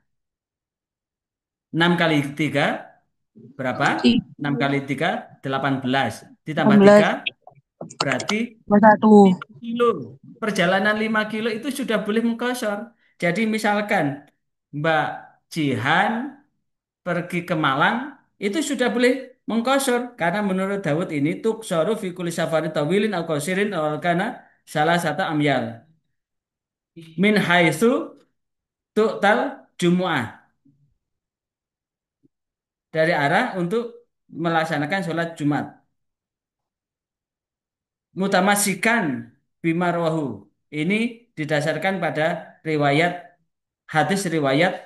6 kali 3 berapa? 6 kali 3 18. Ditambah 3 18 berarti 21. 5 kilo. Perjalanan 5 kilo itu sudah boleh mengkosor. Jadi misalkan Mbak Jihan pergi ke Malang itu sudah boleh mengkosor karena menurut Dawud ini tuk soru fi kulli safarin tawilin au qasirin aw kana salah satu amyal min haitsu tu'tal jumu'ah dari arah untuk melaksanakan sholat Jumat mutamasikan bimarwahu ini didasarkan pada riwayat hadis riwayat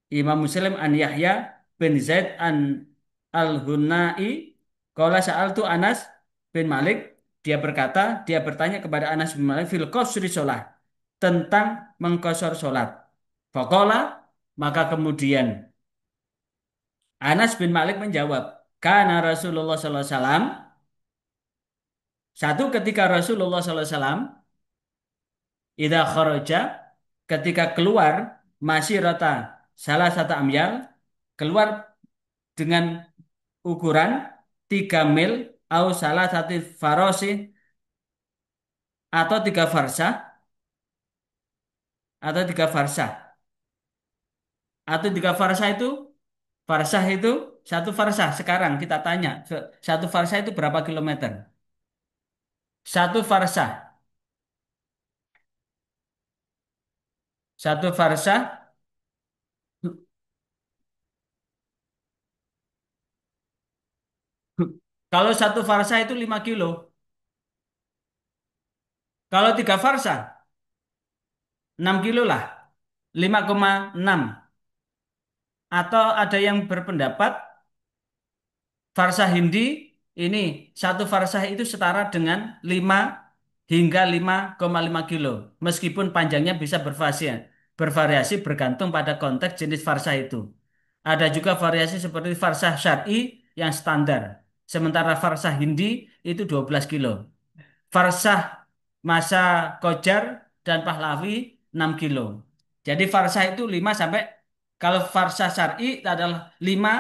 Imam Muslim an Yahya bin Zaid an al-Hunai qala sa'altu Anas bin Malik dia bertanya kepada Anas bin Malik fil qasri sholat tentang mengkosor sholat faqala maka kemudian Anas bin Malik menjawab karena Rasulullah SAW satu ketika Rasulullah SAW idza kharaja ketika keluar masih rata salah satu amyal keluar dengan ukuran 3 mil au salah satu farosi atau 3 farsah atau 3 farsah atau 3 farsah itu satu farsah sekarang kita tanya satu farsah itu berapa kilometer? Satu farsah satu farsah kalau satu farsah itu 5 kilo kalau 3 farsah 6 kilo lah 5,6 atau ada yang berpendapat Farsah Hindi ini satu farsah itu setara dengan 5 hingga 5,5 kilo. Meskipun panjangnya bisa bervariasi bergantung pada konteks jenis farsah itu. Ada juga variasi seperti farsah syar'i yang standar. Sementara farsah Hindi itu 12 kilo. Farsah masa Qajar dan Pahlavi 6 kilo. Jadi farsah itu 5 sampai kalau farsah syar'i adalah 5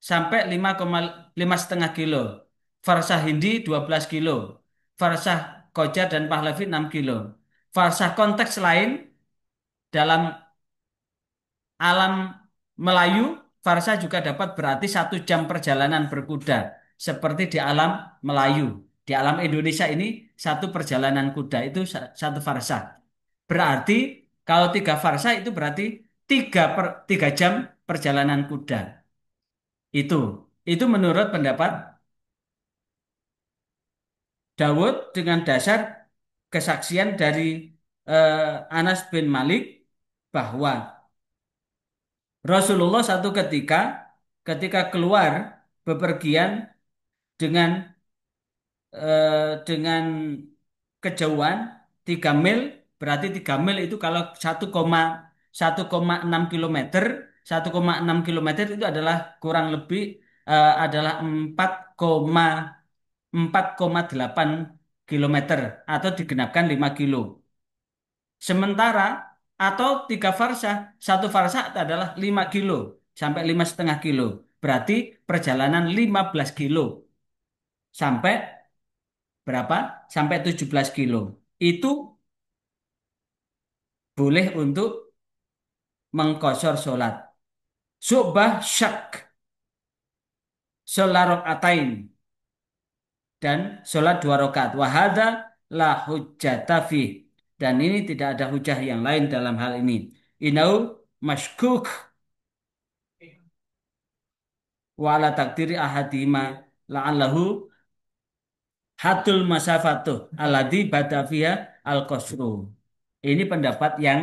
sampai 5,5 kilo. Farsah Hindi 12 kilo. Farsah Koja dan Pahlavi 6 kilo. Farsah konteks lain dalam alam Melayu, farsah juga dapat berarti 1 jam perjalanan berkuda. Seperti di alam Melayu. Di alam Indonesia ini satu perjalanan kuda itu satu farsah. Berarti kalau 3 farsah itu berarti 3 jam perjalanan kuda. Itu. Itu menurut pendapat Dawud dengan dasar kesaksian dari Anas bin Malik bahwa Rasulullah satu ketika keluar bepergian dengan dengan kejauhan 3 mil berarti 3 mil itu kalau 1,6 kilometer 1,6 kilometer itu adalah kurang lebih adalah 4,8 kilometer atau digenapkan 5 kilo. Sementara atau 3 farsah, 1 farsah adalah 5 kilo sampai 5,5 kilo. Berarti perjalanan 15 kilo sampai berapa? Sampai 17 kilo. Itu boleh untuk mengkosor sholat. Subah syak, sholat rokaatain dan sholat 2 rakaat. Wahada la hujjata fih. Dan ini tidak ada hujah yang lain dalam hal ini. Inau maskuk wa ala takdiri ahadima la'allahu hadul masafatuh alladhi bada fiha al-qasru. Ini pendapat yang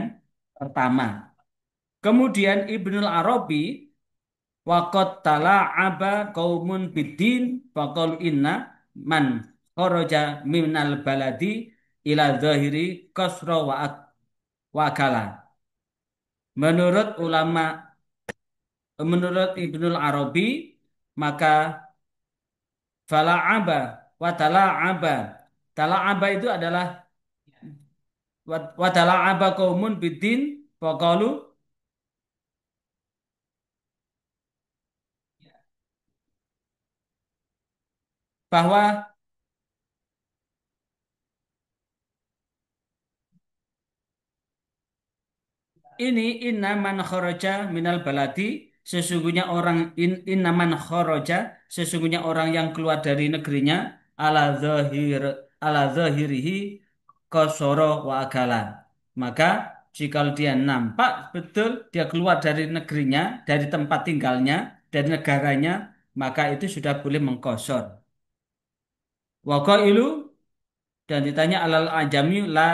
pertama. Kemudian Ibnul Arabi waqad tala'aba qaumun biddin faqalu inna man kharaja minal baladi ila zahiri kasra wa akala. Menurut ulama, menurut Ibnul Arabi, maka fala'aba wa tala'aba. Tala'aba itu adalah wa tala'aba qaumun biddin faqalu bahwa ini inna man kharaja minal baladi sesungguhnya orang inna man kharaja sesungguhnya orang yang keluar dari negerinya ala zahir ala zahirihi qasara wa akala. Maka jika dia nampak betul dia keluar dari negerinya, dari tempat tinggalnya, dari negaranya, maka itu sudah boleh mengkosor. Wa qailu dan ditanya alal ajami la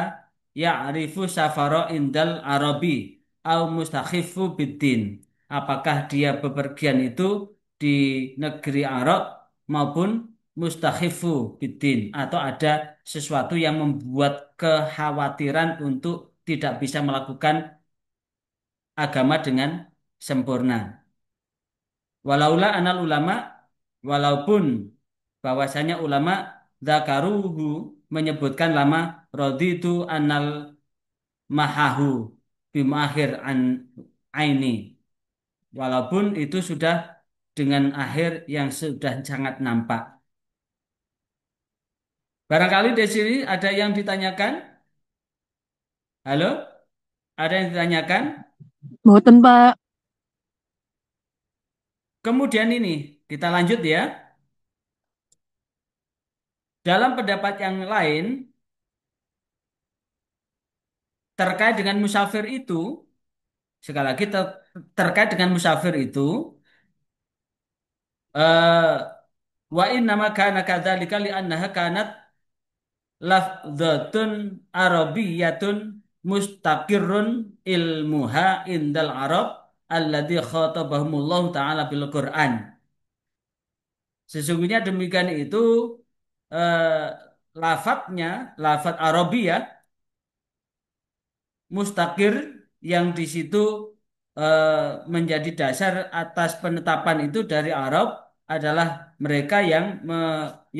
ya'rifu safara indal arabi au mustakhifu biddin. Apakah dia bepergian itu di negeri Arab maupun mustakhifu biddin atau ada sesuatu yang membuat kekhawatiran untuk tidak bisa melakukan agama dengan sempurna. Walaula anal ulama walaupun bahwasanya ulama zakaruhu menyebutkan lama raditu anal mahahu bimakhir an aini walaupun itu sudah dengan akhir yang sudah sangat nampak. Barangkali di sini ada yang ditanyakan? Halo? Ada yang ditanyakan? Mboten, Pak. Kemudian ini kita lanjut ya. Dalam pendapat yang lain terkait dengan musafir itu, sekali lagi terkait dengan musafir itu, eh, wa inna ma kana kadzalika li annaha kanat lafdzatun arabiyyatun mustaqirrun ilmuha indal arab alladzi khatabahumullahu taala bil Qur'an. Sesungguhnya demikian itu eh, lafadznya, lafadz Arabiyah mustaqir yang di situ eh, menjadi dasar atas penetapan itu dari Arab adalah mereka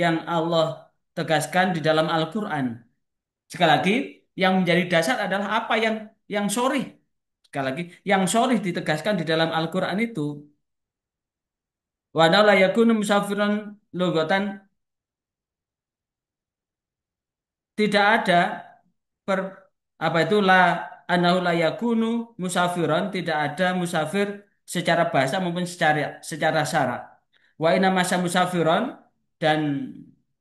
yang Allah tegaskan di dalam Al-Quran. Sekali lagi, yang menjadi dasar adalah apa yang sorih. Sekali lagi, yang sorih ditegaskan di dalam Al-Quran itu. Wa la yakunu musafiran lugatan tidak ada per apa itu la annahu la yakunu musafiron tidak ada musafir secara bahasa maupun secara syarak. Wa inna masa musafiron dan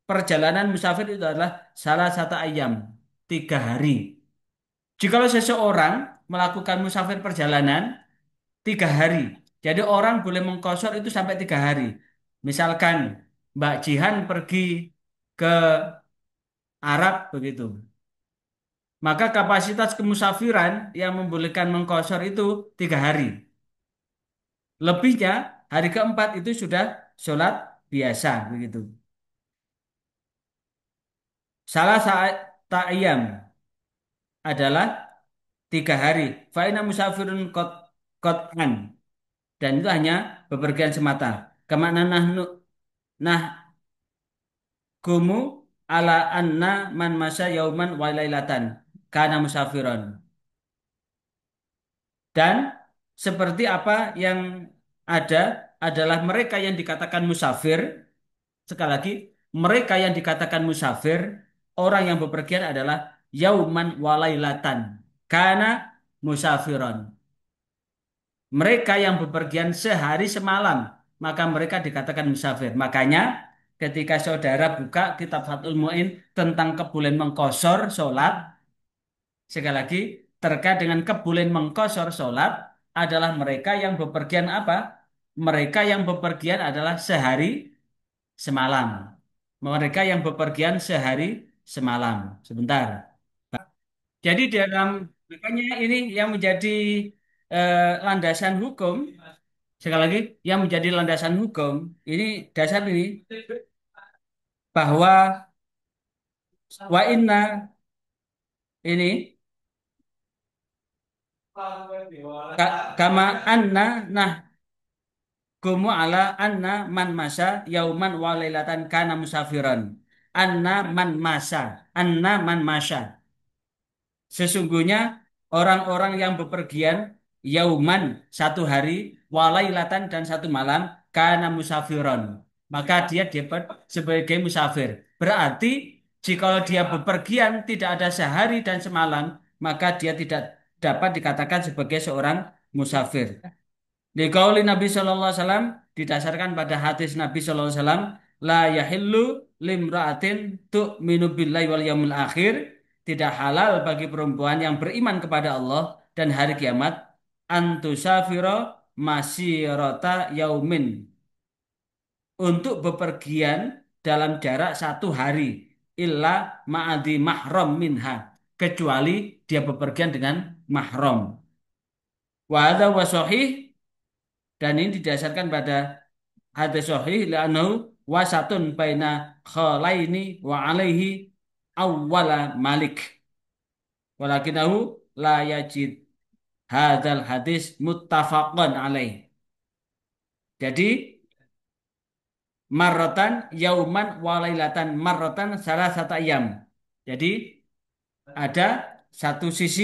perjalanan musafir itu adalah salah satu ayam 3 hari. Jikalau seseorang melakukan musafir perjalanan 3 hari, jadi orang boleh mengkosor itu sampai 3 hari. Misalkan Mbak Jihan pergi ke Arab begitu. Maka kapasitas kemusafiran yang membolehkan mengkosor itu 3 hari. Lebihnya hari keempat itu sudah sholat biasa begitu. Salah ta'iyam adalah 3 hari. Fa'ina musafirun qot'an. Dan itu hanya bepergian semata. Kemana nah gumu ala anna man masa yauman walailatan kana musafiron. Dan seperti apa yang ada adalah mereka yang dikatakan musafir. Sekali lagi, mereka yang dikatakan musafir, orang yang bepergian adalah yauman walailatan. Karena musafiron. Mereka yang bepergian sehari semalam, maka mereka dikatakan musafir. Makanya ketika saudara buka kitab Fathul Mu'in tentang kebolehan mengkosor sholat, sekali lagi, terkait dengan kebolehan mengkosor sholat adalah mereka yang bepergian apa? Mereka yang bepergian adalah sehari semalam. Mereka yang bepergian sehari semalam. Sebentar. Jadi dalam makanya ini yang menjadi eh, landasan hukum, sekali lagi yang menjadi landasan hukum ini dasar ini bahwa wa inna ini kama anna nah kumu ala anna man masa yauman walailatan kana musafiran anna man masa anna man masa sesungguhnya orang-orang yang bepergian yauman satu hari walailatan dan satu malam kana musafiron maka dia dapat sebagai musafir berarti jika dia bepergian tidak ada sehari dan semalam maka dia tidak dapat dikatakan sebagai seorang musafir. Liqauli Nabi Shallallahu Alaihi Wasallam didasarkan pada hadis Nabi Shallallahu Alaihi Wasallam la yahillu limra'atin tu'minu billahi wal yaumil akhir tidak halal bagi perempuan yang beriman kepada Allah dan hari kiamat antusafiro masirota yaumin untuk bepergian dalam jarak satu hari illa ma'adi mahram minha kecuali dia bepergian dengan mahram. Wa hadza wa sahih dan ini didasarkan pada hadis sahih li'annahu wasatun baina khalaini wa alaihi awwala malik walakinahu la yajid hadzal hadis muttafaqan alaih. Jadi marratan yauman walailatan marratan salah satu ayam. Jadi ada satu sisi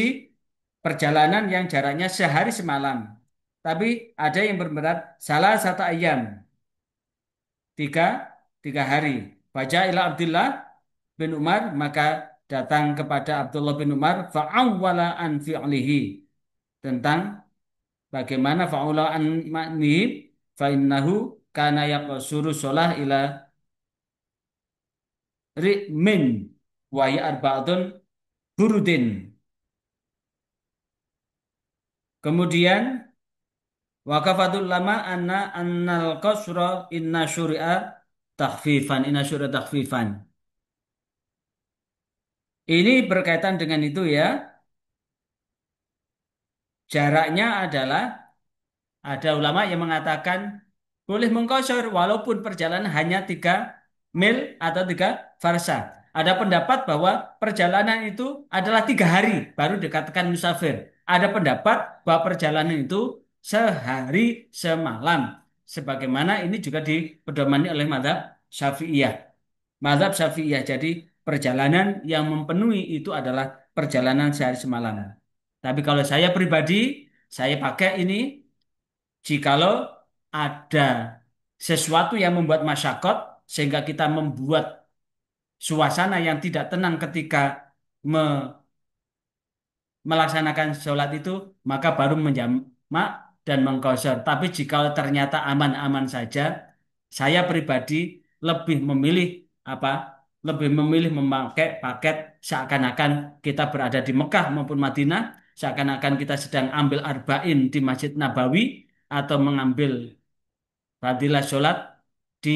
perjalanan yang jaraknya sehari semalam. Tapi ada yang berberat salah satu ayam. tiga tiga hari. Baca ila Abdullah bin Umar maka datang kepada Abdullah bin Umar fa'awwala an fi'lihi tentang bagaimana fa'awwala an ma'nihi fa'innahu kana yaqsuru sholah ila ri'min wa ya arba'atun burudin. Kemudian waqafatul lama annal qasra inna syuri'a takhfifan. Ini berkaitan dengan itu ya. Jaraknya adalah ada ulama yang mengatakan boleh mengqashar walaupun perjalanan hanya 3 mil atau 3 farsa. Ada pendapat bahwa perjalanan itu adalah 3 hari baru dikatakan musafir. Ada pendapat bahwa perjalanan itu sehari semalam. Sebagaimana ini juga dipedomani oleh mazhab Syafi'iyah. Mazhab Syafi'iyah. Jadi perjalanan yang memenuhi itu adalah perjalanan sehari semalam. Tapi kalau saya pribadi, saya pakai ini jikalau ada sesuatu yang membuat masyakot sehingga kita membuat suasana yang tidak tenang ketika melaksanakan sholat itu maka baru menjamak dan mengqashar. Tapi jika ternyata aman-aman saja, saya pribadi lebih memilih apa? Lebih memilih memakai paket seakan-akan kita berada di Mekah maupun Madinah, seakan-akan kita sedang ambil arba'in di Masjid Nabawi atau mengambil fadilah sholat di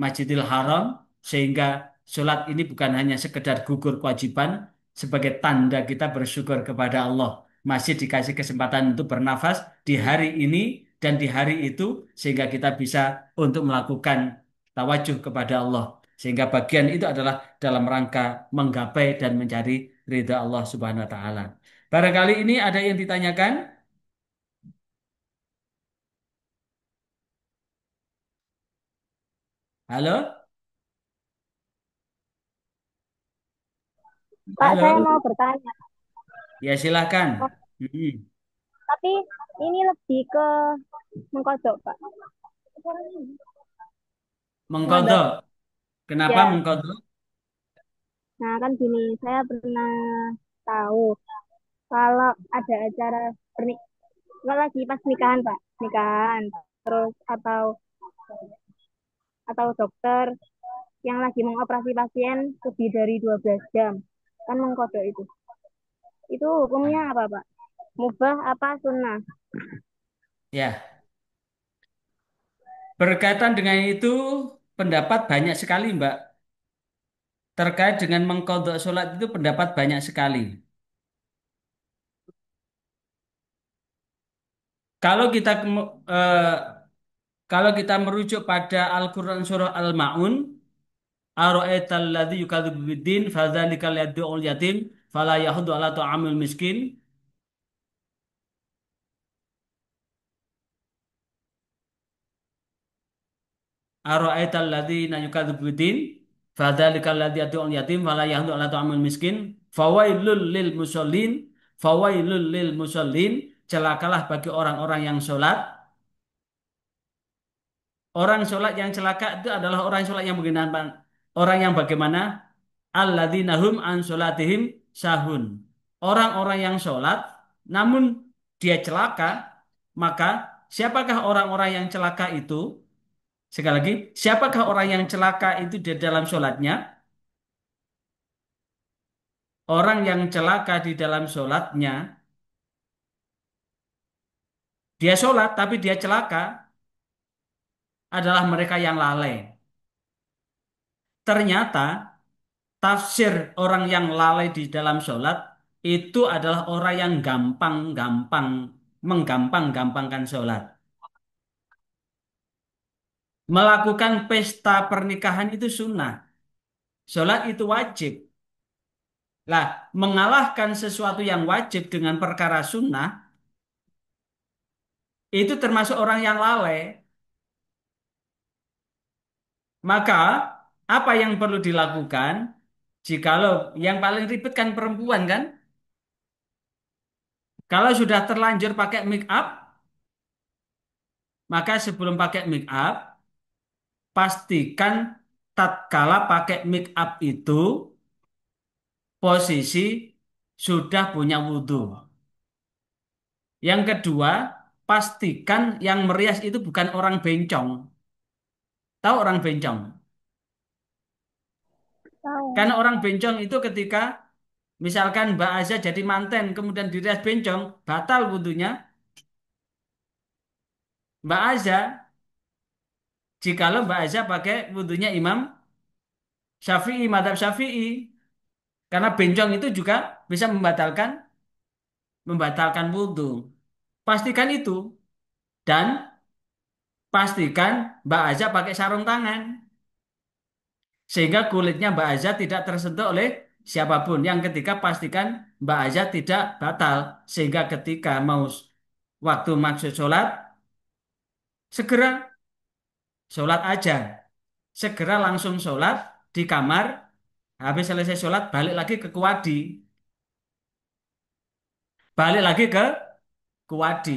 Masjidil Haram sehingga sholat ini bukan hanya sekedar gugur kewajiban sebagai tanda kita bersyukur kepada Allah masih dikasih kesempatan untuk bernafas di hari ini dan di hari itu sehingga kita bisa untuk melakukan tawajuh kepada Allah sehingga bagian itu adalah dalam rangka menggapai dan mencari ridha Allah Subhanahu wa taala. Barangkali ini ada yang ditanyakan? Halo? Pak, saya Halo? mau bertanya. Ya silakan. Oh, Mm-mm. tapi ini lebih ke mengkodok, Pak. Mengadap. Mengkodok. Kenapa Ya, mengkodok? nah kan gini, saya pernah tahu kalau ada acara pernik, kalau lagi pas nikahan, Pak, nikahan, terus atau dokter yang lagi mengoperasi pasien lebih dari 12 jam, kan mengkodok itu. Itu hukumnya apa, Pak? Mubah apa sunnah? Ya, berkaitan dengan itu pendapat banyak sekali, Mbak. Terkait dengan mengkodok sholat itu pendapat banyak sekali. Kalau kita eh, kalau kita merujuk pada Al-Quran surah Al-Ma'un, ara'aital ladzi yukadzibu biddin fadzalikal yad'ul yatim fala yahuddu ala ta'amil miskin. Ara'aital ladzina yukadzibu biddin fadzalikal ladzi yad'ul yatim fala yahuddu ala ta'amil miskin. Fawailul lil musallin, fawailul lil musallin, celakalah bagi orang-orang yang sholat. Orang sholat yang celaka itu adalah orang sholat yang bagaimana? Orang yang bagaimana? Alladzina hum an sholatihim sahun. Orang-orang yang sholat, namun dia celaka, maka siapakah orang-orang yang celaka itu? Sekali lagi, siapakah orang yang celaka itu di dalam sholatnya? Orang yang celaka di dalam sholatnya, dia sholat tapi dia celaka adalah mereka yang lalai. Ternyata tafsir orang yang lalai di dalam sholat itu adalah orang yang gampang-gampang menggampang-gampangkan sholat. Melakukan pesta pernikahan itu sunnah. Sholat itu wajib. Lah, mengalahkan sesuatu yang wajib dengan perkara sunnah itu termasuk orang yang lalai. Maka apa yang perlu dilakukan? Jikalau yang paling ribet kan perempuan kan? Kalau sudah terlanjur pakai make up, maka sebelum pakai make up, pastikan tatkala pakai make up itu posisi sudah punya wudhu. Yang kedua, pastikan yang merias itu bukan orang bencong. Tahu orang bencong? Tahu. Karena orang bencong itu ketika misalkan Mbak Aza jadi manten kemudian dirias bencong, batal wudhunya. Mbak Aza, jikalau Mbak Aza pakai wudhunya Imam Syafi'i, madhab Syafi'i. Karena bencong itu juga bisa membatalkan wudhu. Pastikan itu. Dan pastikan Mbak Aza pakai sarung tangan. Sehingga kulitnya Mbak Aza tidak tersentuh oleh siapapun. Yang ketiga pastikan Mbak Aza tidak batal. Sehingga ketika mau waktu maksud sholat, segera sholat aja. Segera langsung sholat di kamar. Habis selesai sholat balik lagi ke kuwadi. Balik lagi ke kuwadi.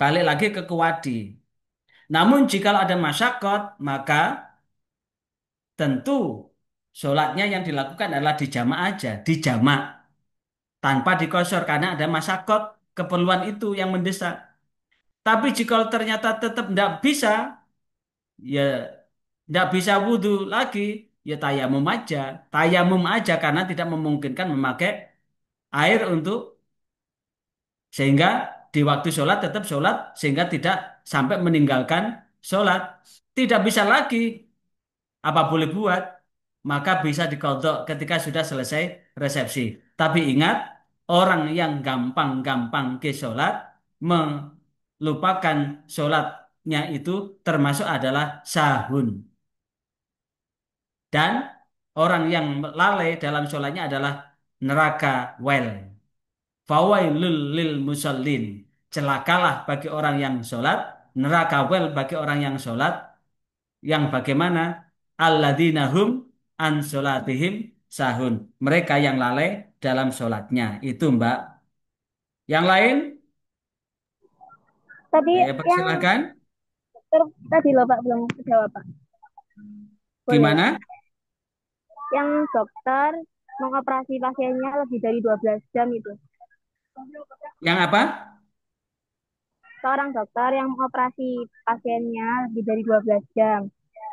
Balik lagi ke kuwadi. Namun jika ada masyakot, maka tentu sholatnya yang dilakukan adalah dijamak aja, dijamak tanpa dikosor karena ada masyakot keperluan itu yang mendesak. Tapi jika ternyata tetap tidak bisa, ya tidak bisa wudhu lagi, ya tayamum aja, tayamum aja karena tidak memungkinkan memakai air untuk sehingga di waktu sholat tetap sholat sehingga tidak sampai meninggalkan sholat. Tidak bisa lagi apa boleh buat, maka bisa dikodok ketika sudah selesai resepsi. Tapi ingat, orang yang gampang-gampang ke sholat, melupakan sholatnya itu termasuk adalah sahun. Dan orang yang lalai dalam sholatnya adalah neraka well. Fawailul lil musallin. Celakalah bagi orang yang sholat, neraka well bagi orang yang sholat, yang bagaimana alladzina hum an sholatihim sahun. Mereka yang lalai dalam sholatnya. Itu Mbak. Yang lain, Tadi saya yang persilakan. tadi loh Pak belum jawab Pak. Boleh ya? Gimana? Yang dokter mengoperasi pasiennya lebih dari 12 jam itu. Yang apa? Seorang dokter yang mengoperasi pasiennya lebih dari 12 jam.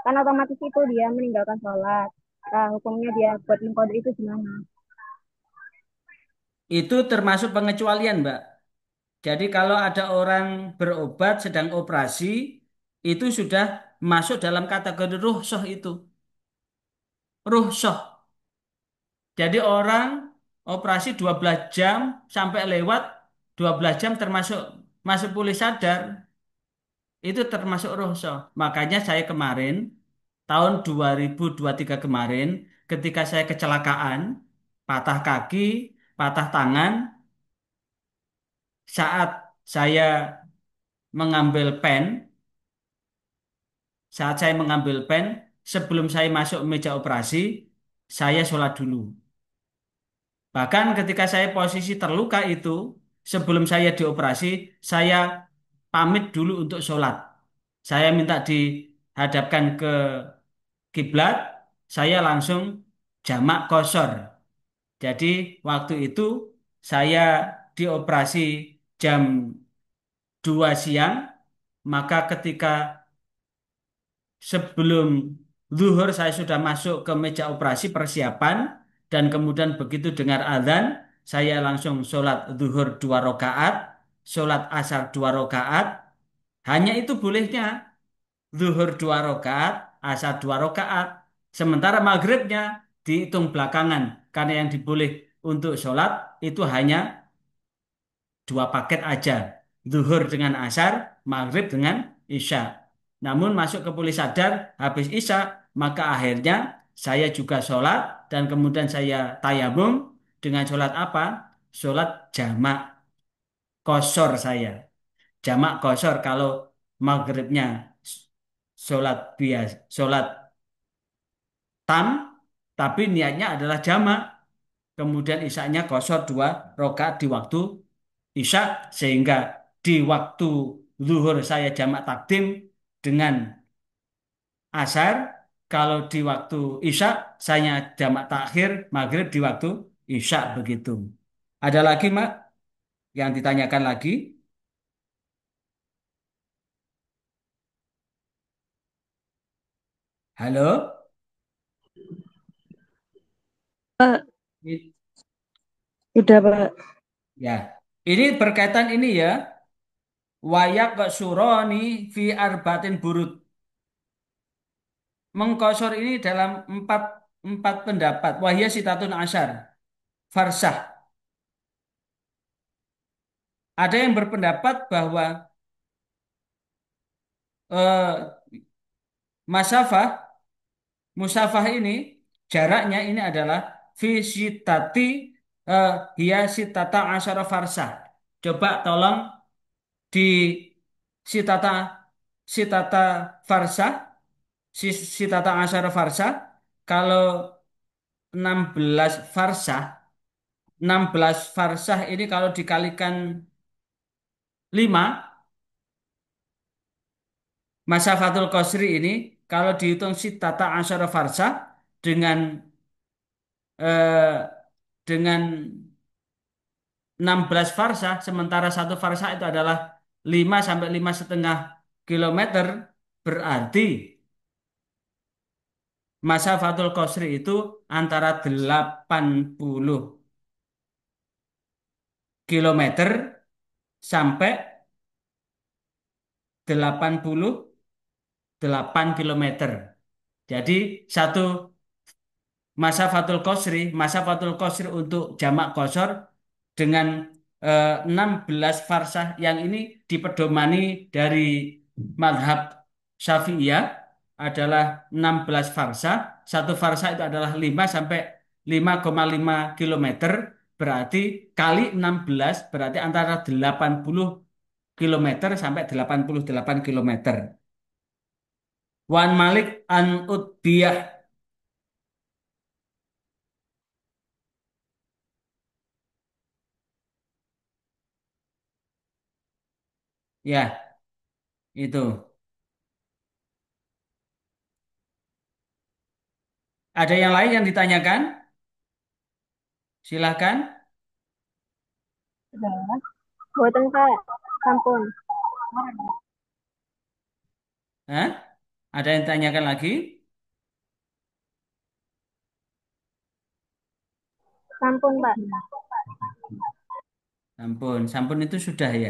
Kan otomatis itu dia meninggalkan sholat. Nah, hukumnya dia buat mengkodok itu gimana? Itu termasuk pengecualian, Mbak. Jadi kalau ada orang berobat sedang operasi, itu sudah masuk dalam kategori rukhsah itu. Rukhsah. Jadi orang operasi 12 jam sampai lewat 12 jam termasuk masuk pulih sadar, itu termasuk rukhsah. Makanya saya kemarin, tahun 2023 kemarin, ketika saya kecelakaan, patah kaki, patah tangan, saat saya mengambil pen, saat saya mengambil pen, sebelum saya masuk meja operasi, saya sholat dulu. Bahkan ketika saya posisi terluka itu, sebelum saya dioperasi, saya pamit dulu untuk sholat. Saya minta dihadapkan ke kiblat, saya langsung jamak qashar. Jadi waktu itu saya dioperasi jam 2 siang, maka ketika sebelum zuhur saya sudah masuk ke meja operasi persiapan dan kemudian begitu dengar azan saya langsung sholat zuhur 2 rakaat, sholat asar 2 rakaat. Hanya itu bolehnya zuhur 2 rakaat, asar 2 rakaat. Sementara maghribnya dihitung belakangan karena yang diboleh untuk sholat itu hanya 2 paket aja. Zuhur dengan asar, maghrib dengan isya. Namun masuk ke pulih sadar habis isya, maka akhirnya saya juga sholat dan kemudian saya tayamum dengan sholat apa? Sholat jamak kosor saya. Jamak kosor kalau maghribnya sholat biasa, sholat tam, tapi niatnya adalah jamak. Kemudian isaknya kosor 2 rakaat di waktu isya sehingga di waktu zuhur saya jamak takdim dengan asar. Kalau di waktu isya saya jamak takhir maghrib di waktu isya begitu. Ada lagi Mak yang ditanyakan lagi? Halo? Pak, I- udah Pak. Ya, ini berkaitan ini ya. Wayak suroni fi arbatin burut. Mengkosor ini dalam empat empat pendapat. Wahya sitatun asyar. Farsah. Ada yang berpendapat bahwa eh, masafah, musafah ini jaraknya ini adalah visitati hiya sitata asyara farsah. Coba tolong di sitata sitata farsah, sitata asyara farsah. Kalau 16 farsah, 16 farsah ini kalau dikalikan 5 Masafatul Qasri ini kalau dihitung sitata asyara farsah dengan eh, dengan 16 farsah sementara satu farsah itu adalah 5 sampai 5,5 kilometer berarti Masafatul Qasri itu antara 80 kilometer sampai 88 kilometer. Jadi satu masa Fatul Qasri untuk jamak qasar dengan 16 farsah yang ini dipedomani dari madhab Syafi'iyah adalah 16 farsah. Satu farsah itu adalah 5 sampai 5,5 kilometer. Berarti kali 16 berarti antara 80 kilometer sampai 88 kilometer. Wan Malik an Utbiyah. Ya, itu. Ada yang lain yang ditanyakan? Silahkan. Boten Pak, sampun. Hah? Ada yang ditanyakan lagi? Sampun Pak. Sampun, sampun itu sudah ya.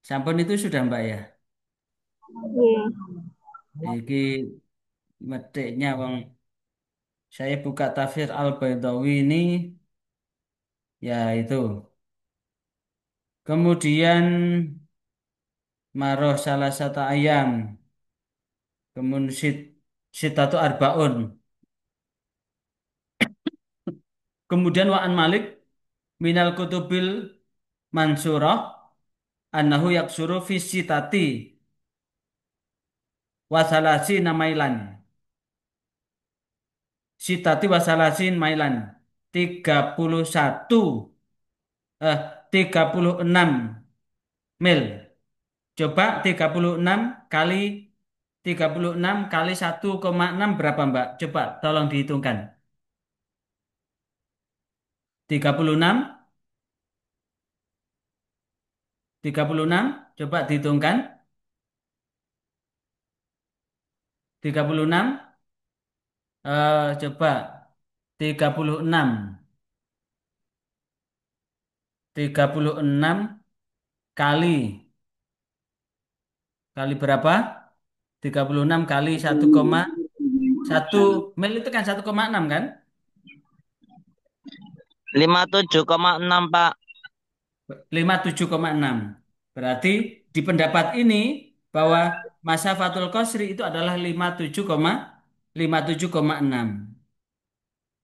Sampun itu sudah Mbak ya. Nggih. Iki metiknya Bang. Saya buka tafsir Al-Baidawi ini ya itu. Kemudian maroh salah satu ayam. Kemudian sitatu arbaun. Kemudian wa'an Malik minal kutubil mansurah annahu yaksuru fi sitati wasalasi namailan. Sitati wasalasin mailan. 31 eh 36 mil. Coba 36 kali 36 kali 1,6 berapa, Mbak? Coba tolong dihitungkan. 36 36 coba dihitungkan. 36 coba 36 36 kali berapa? 36 kali 1,1 mil itu kan 1,6 kan? 57,6 Pak. 57,6. Berarti di pendapat ini bahwa masa Fatul Qasri itu adalah 57,6.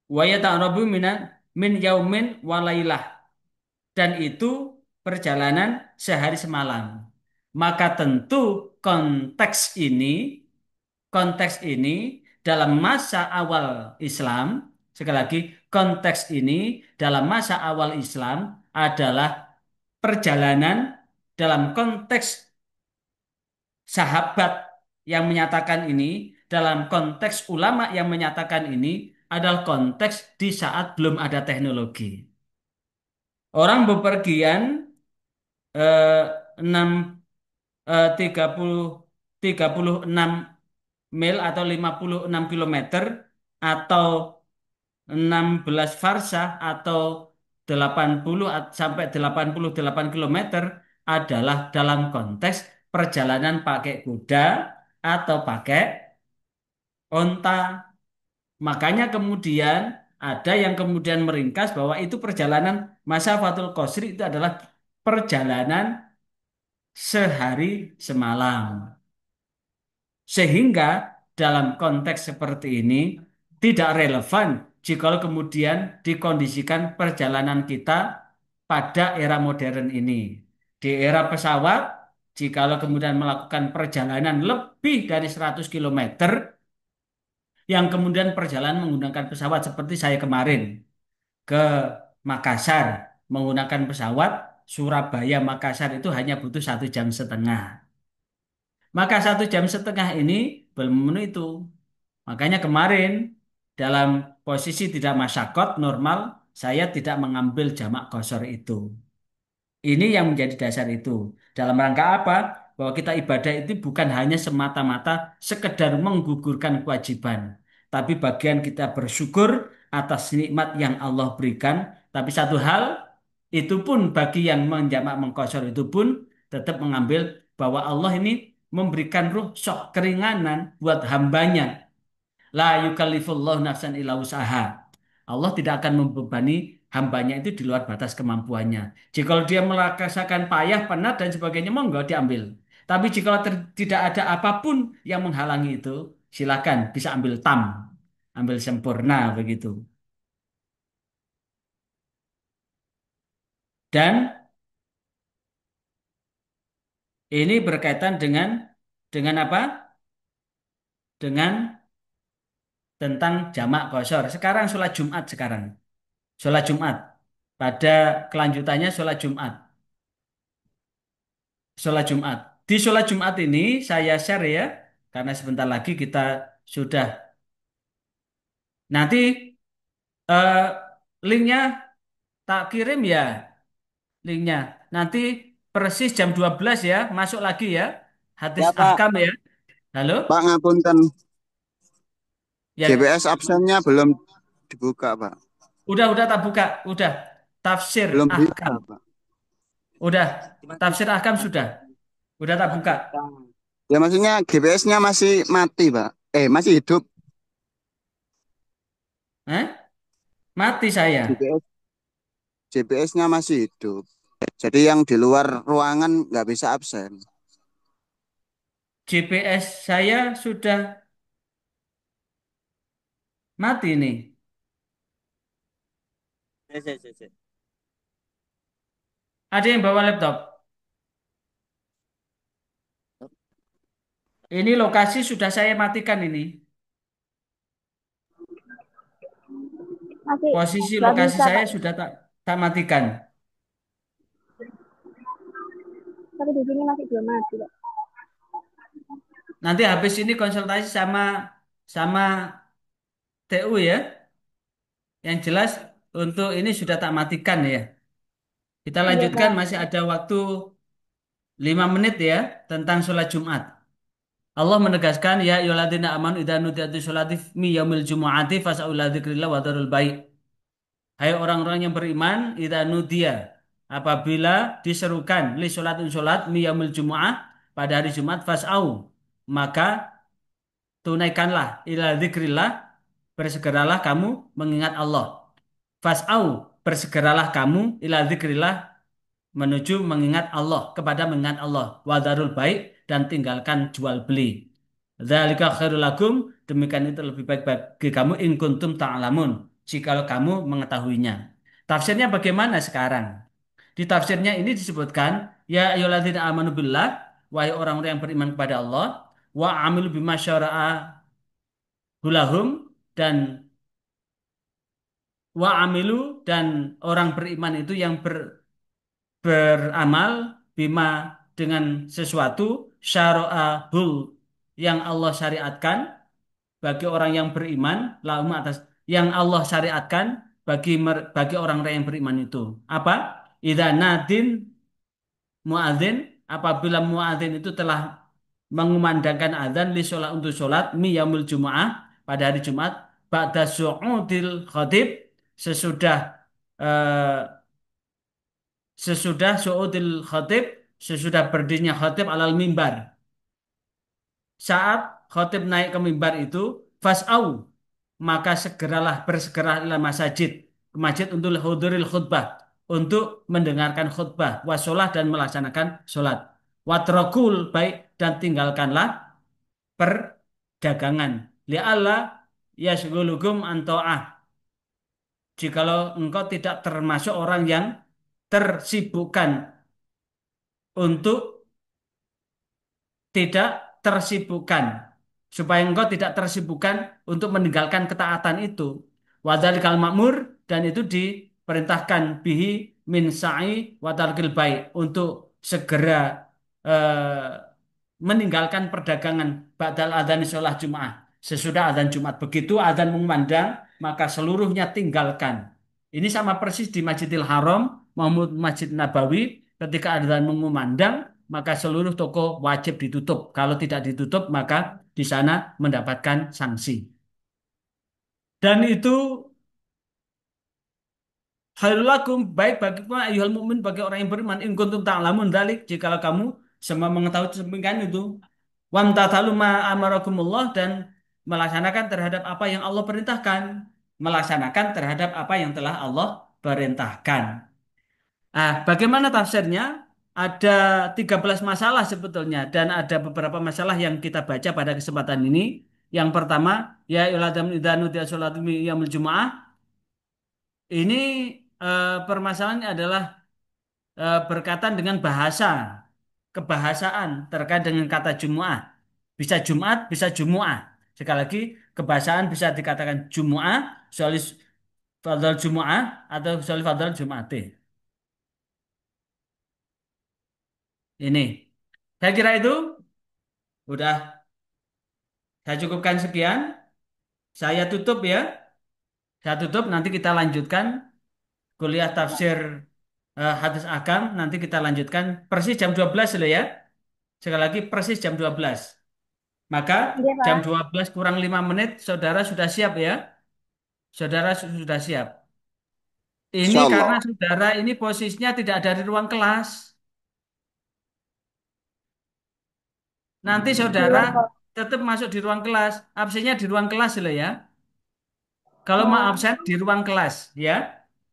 Wa yata'arabu min yaumin walailah. Dan itu perjalanan sehari semalam. Maka tentu konteks ini konteks ini dalam masa awal Islam, sekali lagi, konteks ini dalam masa awal Islam adalah perjalanan dalam konteks sahabat yang menyatakan ini, dalam konteks ulama yang menyatakan ini adalah konteks di saat belum ada teknologi. Orang bepergian eh, 6 30 36 mil atau 56 kilometer atau 16 farsah atau 80 sampai 88 kilometer adalah dalam konteks perjalanan pakai kuda atau pakai onta. Makanya kemudian ada yang kemudian meringkas bahwa itu perjalanan masa Fatul Qasri itu adalah perjalanan sehari semalam. Sehingga dalam konteks seperti ini tidak relevan jika kemudian dikondisikan perjalanan kita pada era modern ini. Di era pesawat, jikalau kemudian melakukan perjalanan lebih dari 100 kilometer, yang kemudian perjalanan menggunakan pesawat seperti saya kemarin ke Makassar menggunakan pesawat Surabaya Makassar itu hanya butuh 1,5 jam. Maka 1,5 jam ini belum memenuhi itu. Makanya kemarin dalam posisi tidak masyakot normal, saya tidak mengambil jamak qashar itu. Ini yang menjadi dasar itu. Dalam rangka apa? Bahwa kita ibadah itu bukan hanya semata-mata sekedar menggugurkan kewajiban. Tapi bagian kita bersyukur atas nikmat yang Allah berikan. Tapi satu hal, itu pun bagi yang menjamak mengqashar itu pun tetap mengambil bahwa Allah ini memberikan ruh sok keringanan buat hambanya. La yukallifullahu nafsan illa usaha. Allah tidak akan membebani hambanya itu di luar batas kemampuannya. Jika dia merasakan payah, penat dan sebagainya, monggo diambil. Tapi jika tidak ada apapun yang menghalangi itu, silakan bisa ambil ambil sempurna begitu. Dan ini berkaitan dengan apa? Dengan tentang jamak qashar. Sekarang sholat Jumat sekarang. Sholat Jumat. Pada kelanjutannya sholat Jumat. Sholat Jumat. Di sholat Jumat ini saya share ya, karena sebentar lagi kita sudah. Nanti eh, linknya tak kirim ya, linknya. Nanti persis jam 12 ya, masuk lagi ya. Hadis Ya Pak, ahkam ya. Halo? Pak ngapunten. Ya, GPS absennya belum dibuka Pak. udah tak buka, udah. Tafsir Belum bisa ahkam, Pak. udah. Tafsir ahkam udah tak buka. Ya maksudnya GPS-nya masih mati Pak. Masih hidup. Eh? Mati saya. GPS GPS-nya masih hidup. Jadi yang di luar ruangan nggak bisa absen. GPS saya sudah mati nih. Si. Ada yang bawa laptop. Ini lokasi sudah saya matikan ini. Masih Posisi nggak lokasi bisa, saya Pak. sudah tak matikan. Tapi di sini masih belum mati, Pak. Nanti habis ini konsultasi sama sama TU ya. Yang jelas untuk ini sudah tak matikan ya. Kita Iya, lanjutkan Pak. masih ada waktu 5 menit ya tentang sholat Jumat. Allah menegaskan ya ayyuhalladzina amanu idza nudiyatis sholati mi yaumil jumu'ati fas'au ila dzikrillah wa dzarul bai'. Hai orang-orang yang beriman, idza nudiya apabila diserukan li sholatin sholat mi yaumil jumu'ah pada hari Jumat fas'au maka tunaikanlah ila dzikrillah bersegeralah kamu mengingat Allah. Fas'au bersegeralah kamu ila dzikrillah menuju mengingat Allah kepada mengingat Allah wadarul baik dan tinggalkan jual beli. Dzalika khairul lakum demikian itu lebih baik bagi kamu in kuntum ta'lamun jikalau kamu mengetahuinya. Tafsirnya bagaimana sekarang? Di tafsirnya ini disebutkan ya ayyuhalladzina amanu billah wahai orang-orang yang beriman kepada Allah wa amilu bima syara'a hulahum dan wa amilu dan orang beriman itu yang beramal bima dengan sesuatu syara'ahul yang Allah syariatkan bagi orang yang beriman lahum atas yang Allah syariatkan bagi orang-orang yang beriman itu apa idza nadin muadzin apabila muadzin itu telah mengumandangkan azan li sholat untuk sholat mi yaumil jumu'ah pada hari Jumat ba'da su'udil khatib sesudah eh, sesudah su'udil khatib, sesudah berdirinya khatib alal mimbar. Saat khatib naik ke mimbar itu, fas'au, maka bersegeralah ila masajid, ke masjid untuk huduril khutbah, untuk mendengarkan khutbah, wasolah dan melaksanakan sholat. Watrakul baik dan tinggalkanlah perdagangan. Li'alla yasgulukum anta'ah. Jikalau engkau tidak termasuk orang yang tersibukkan untuk tidak tersibukkan supaya engkau tidak tersibukkan untuk meninggalkan ketaatan itu wadzalikal makmur dan itu diperintahkan bihi min sa'i wa tarkil bai' untuk segera eh, meninggalkan perdagangan ba'dal adzan sholat Jumat sesudah adzan Jumat begitu adzan mengumandang maka seluruhnya tinggalkan ini sama persis di Masjidil Haram maupun Masjid Nabawi ketika adzan mengumandang maka seluruh toko wajib ditutup. Kalau tidak ditutup, maka di sana mendapatkan sanksi. Dan itu khairul lakum, baik bagi ayuhal mukmin bagi orang yang beriman in kuntum ta'lamun dzalik jikalau kamu semua mengetahui demikian itu. Wamtathalu ma amarakumullah dan melaksanakan terhadap apa yang Allah perintahkan. Melaksanakan terhadap apa yang telah Allah perintahkan. Bagaimana tafsirnya? Ada 13 masalah sebetulnya dan ada beberapa masalah yang kita baca pada kesempatan ini. Yang pertama, ya yuladam idanu dia sholat yaumil jumu'ah. Ini permasalahannya adalah berkaitan dengan bahasa, kebahasaan terkait dengan kata Jumu'ah. Bisa Jumat, bisa Jumu'ah. Sekali lagi, kebahasaan bisa dikatakan Jumu'ah, solis fadal Jumu'ah atau solis fadal Jum'ati. Ini. Saya kira itu udah saya cukupkan sekian. Saya tutup ya. Saya tutup nanti kita lanjutkan kuliah tafsir hadis akam. Nanti kita lanjutkan persis jam 12 loh ya. Sekali lagi persis jam 12. Maka Iya, jam Pak. 12 kurang 5 menit saudara sudah siap ya. Saudara sudah siap. Ini Insya karena Allah. saudara ini posisinya tidak ada di ruang kelas. Nanti Di saudara luar kok. tetap masuk di ruang kelas. Absennya di ruang kelas loh ya. Kalau mau Oh, absen di ruang kelas, ya.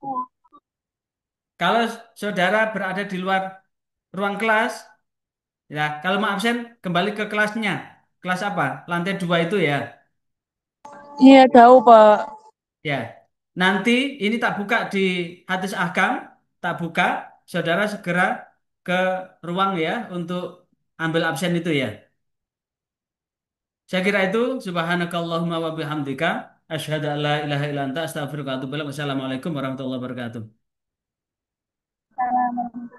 oh. Kalau saudara berada di luar ruang kelas, ya kalau mau absen kembali ke kelasnya. Kelas apa? Lantai 2 itu ya. Iya, tahu, Pak. Ya. Nanti ini tak buka di hadis ahkam, tak buka, saudara segera ke ruang ya untuk ambil absen itu ya. Saya kira itu subhanakallahumma wa bihamdika asyhadu an la ilaha illa anta astaghfiruka wa atubu ilaik. Wassalamualaikum warahmatullahi wabarakatuh.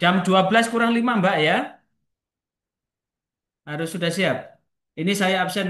Jam 12 kurang 5 Mbak ya. Harus sudah siap. Ini saya absen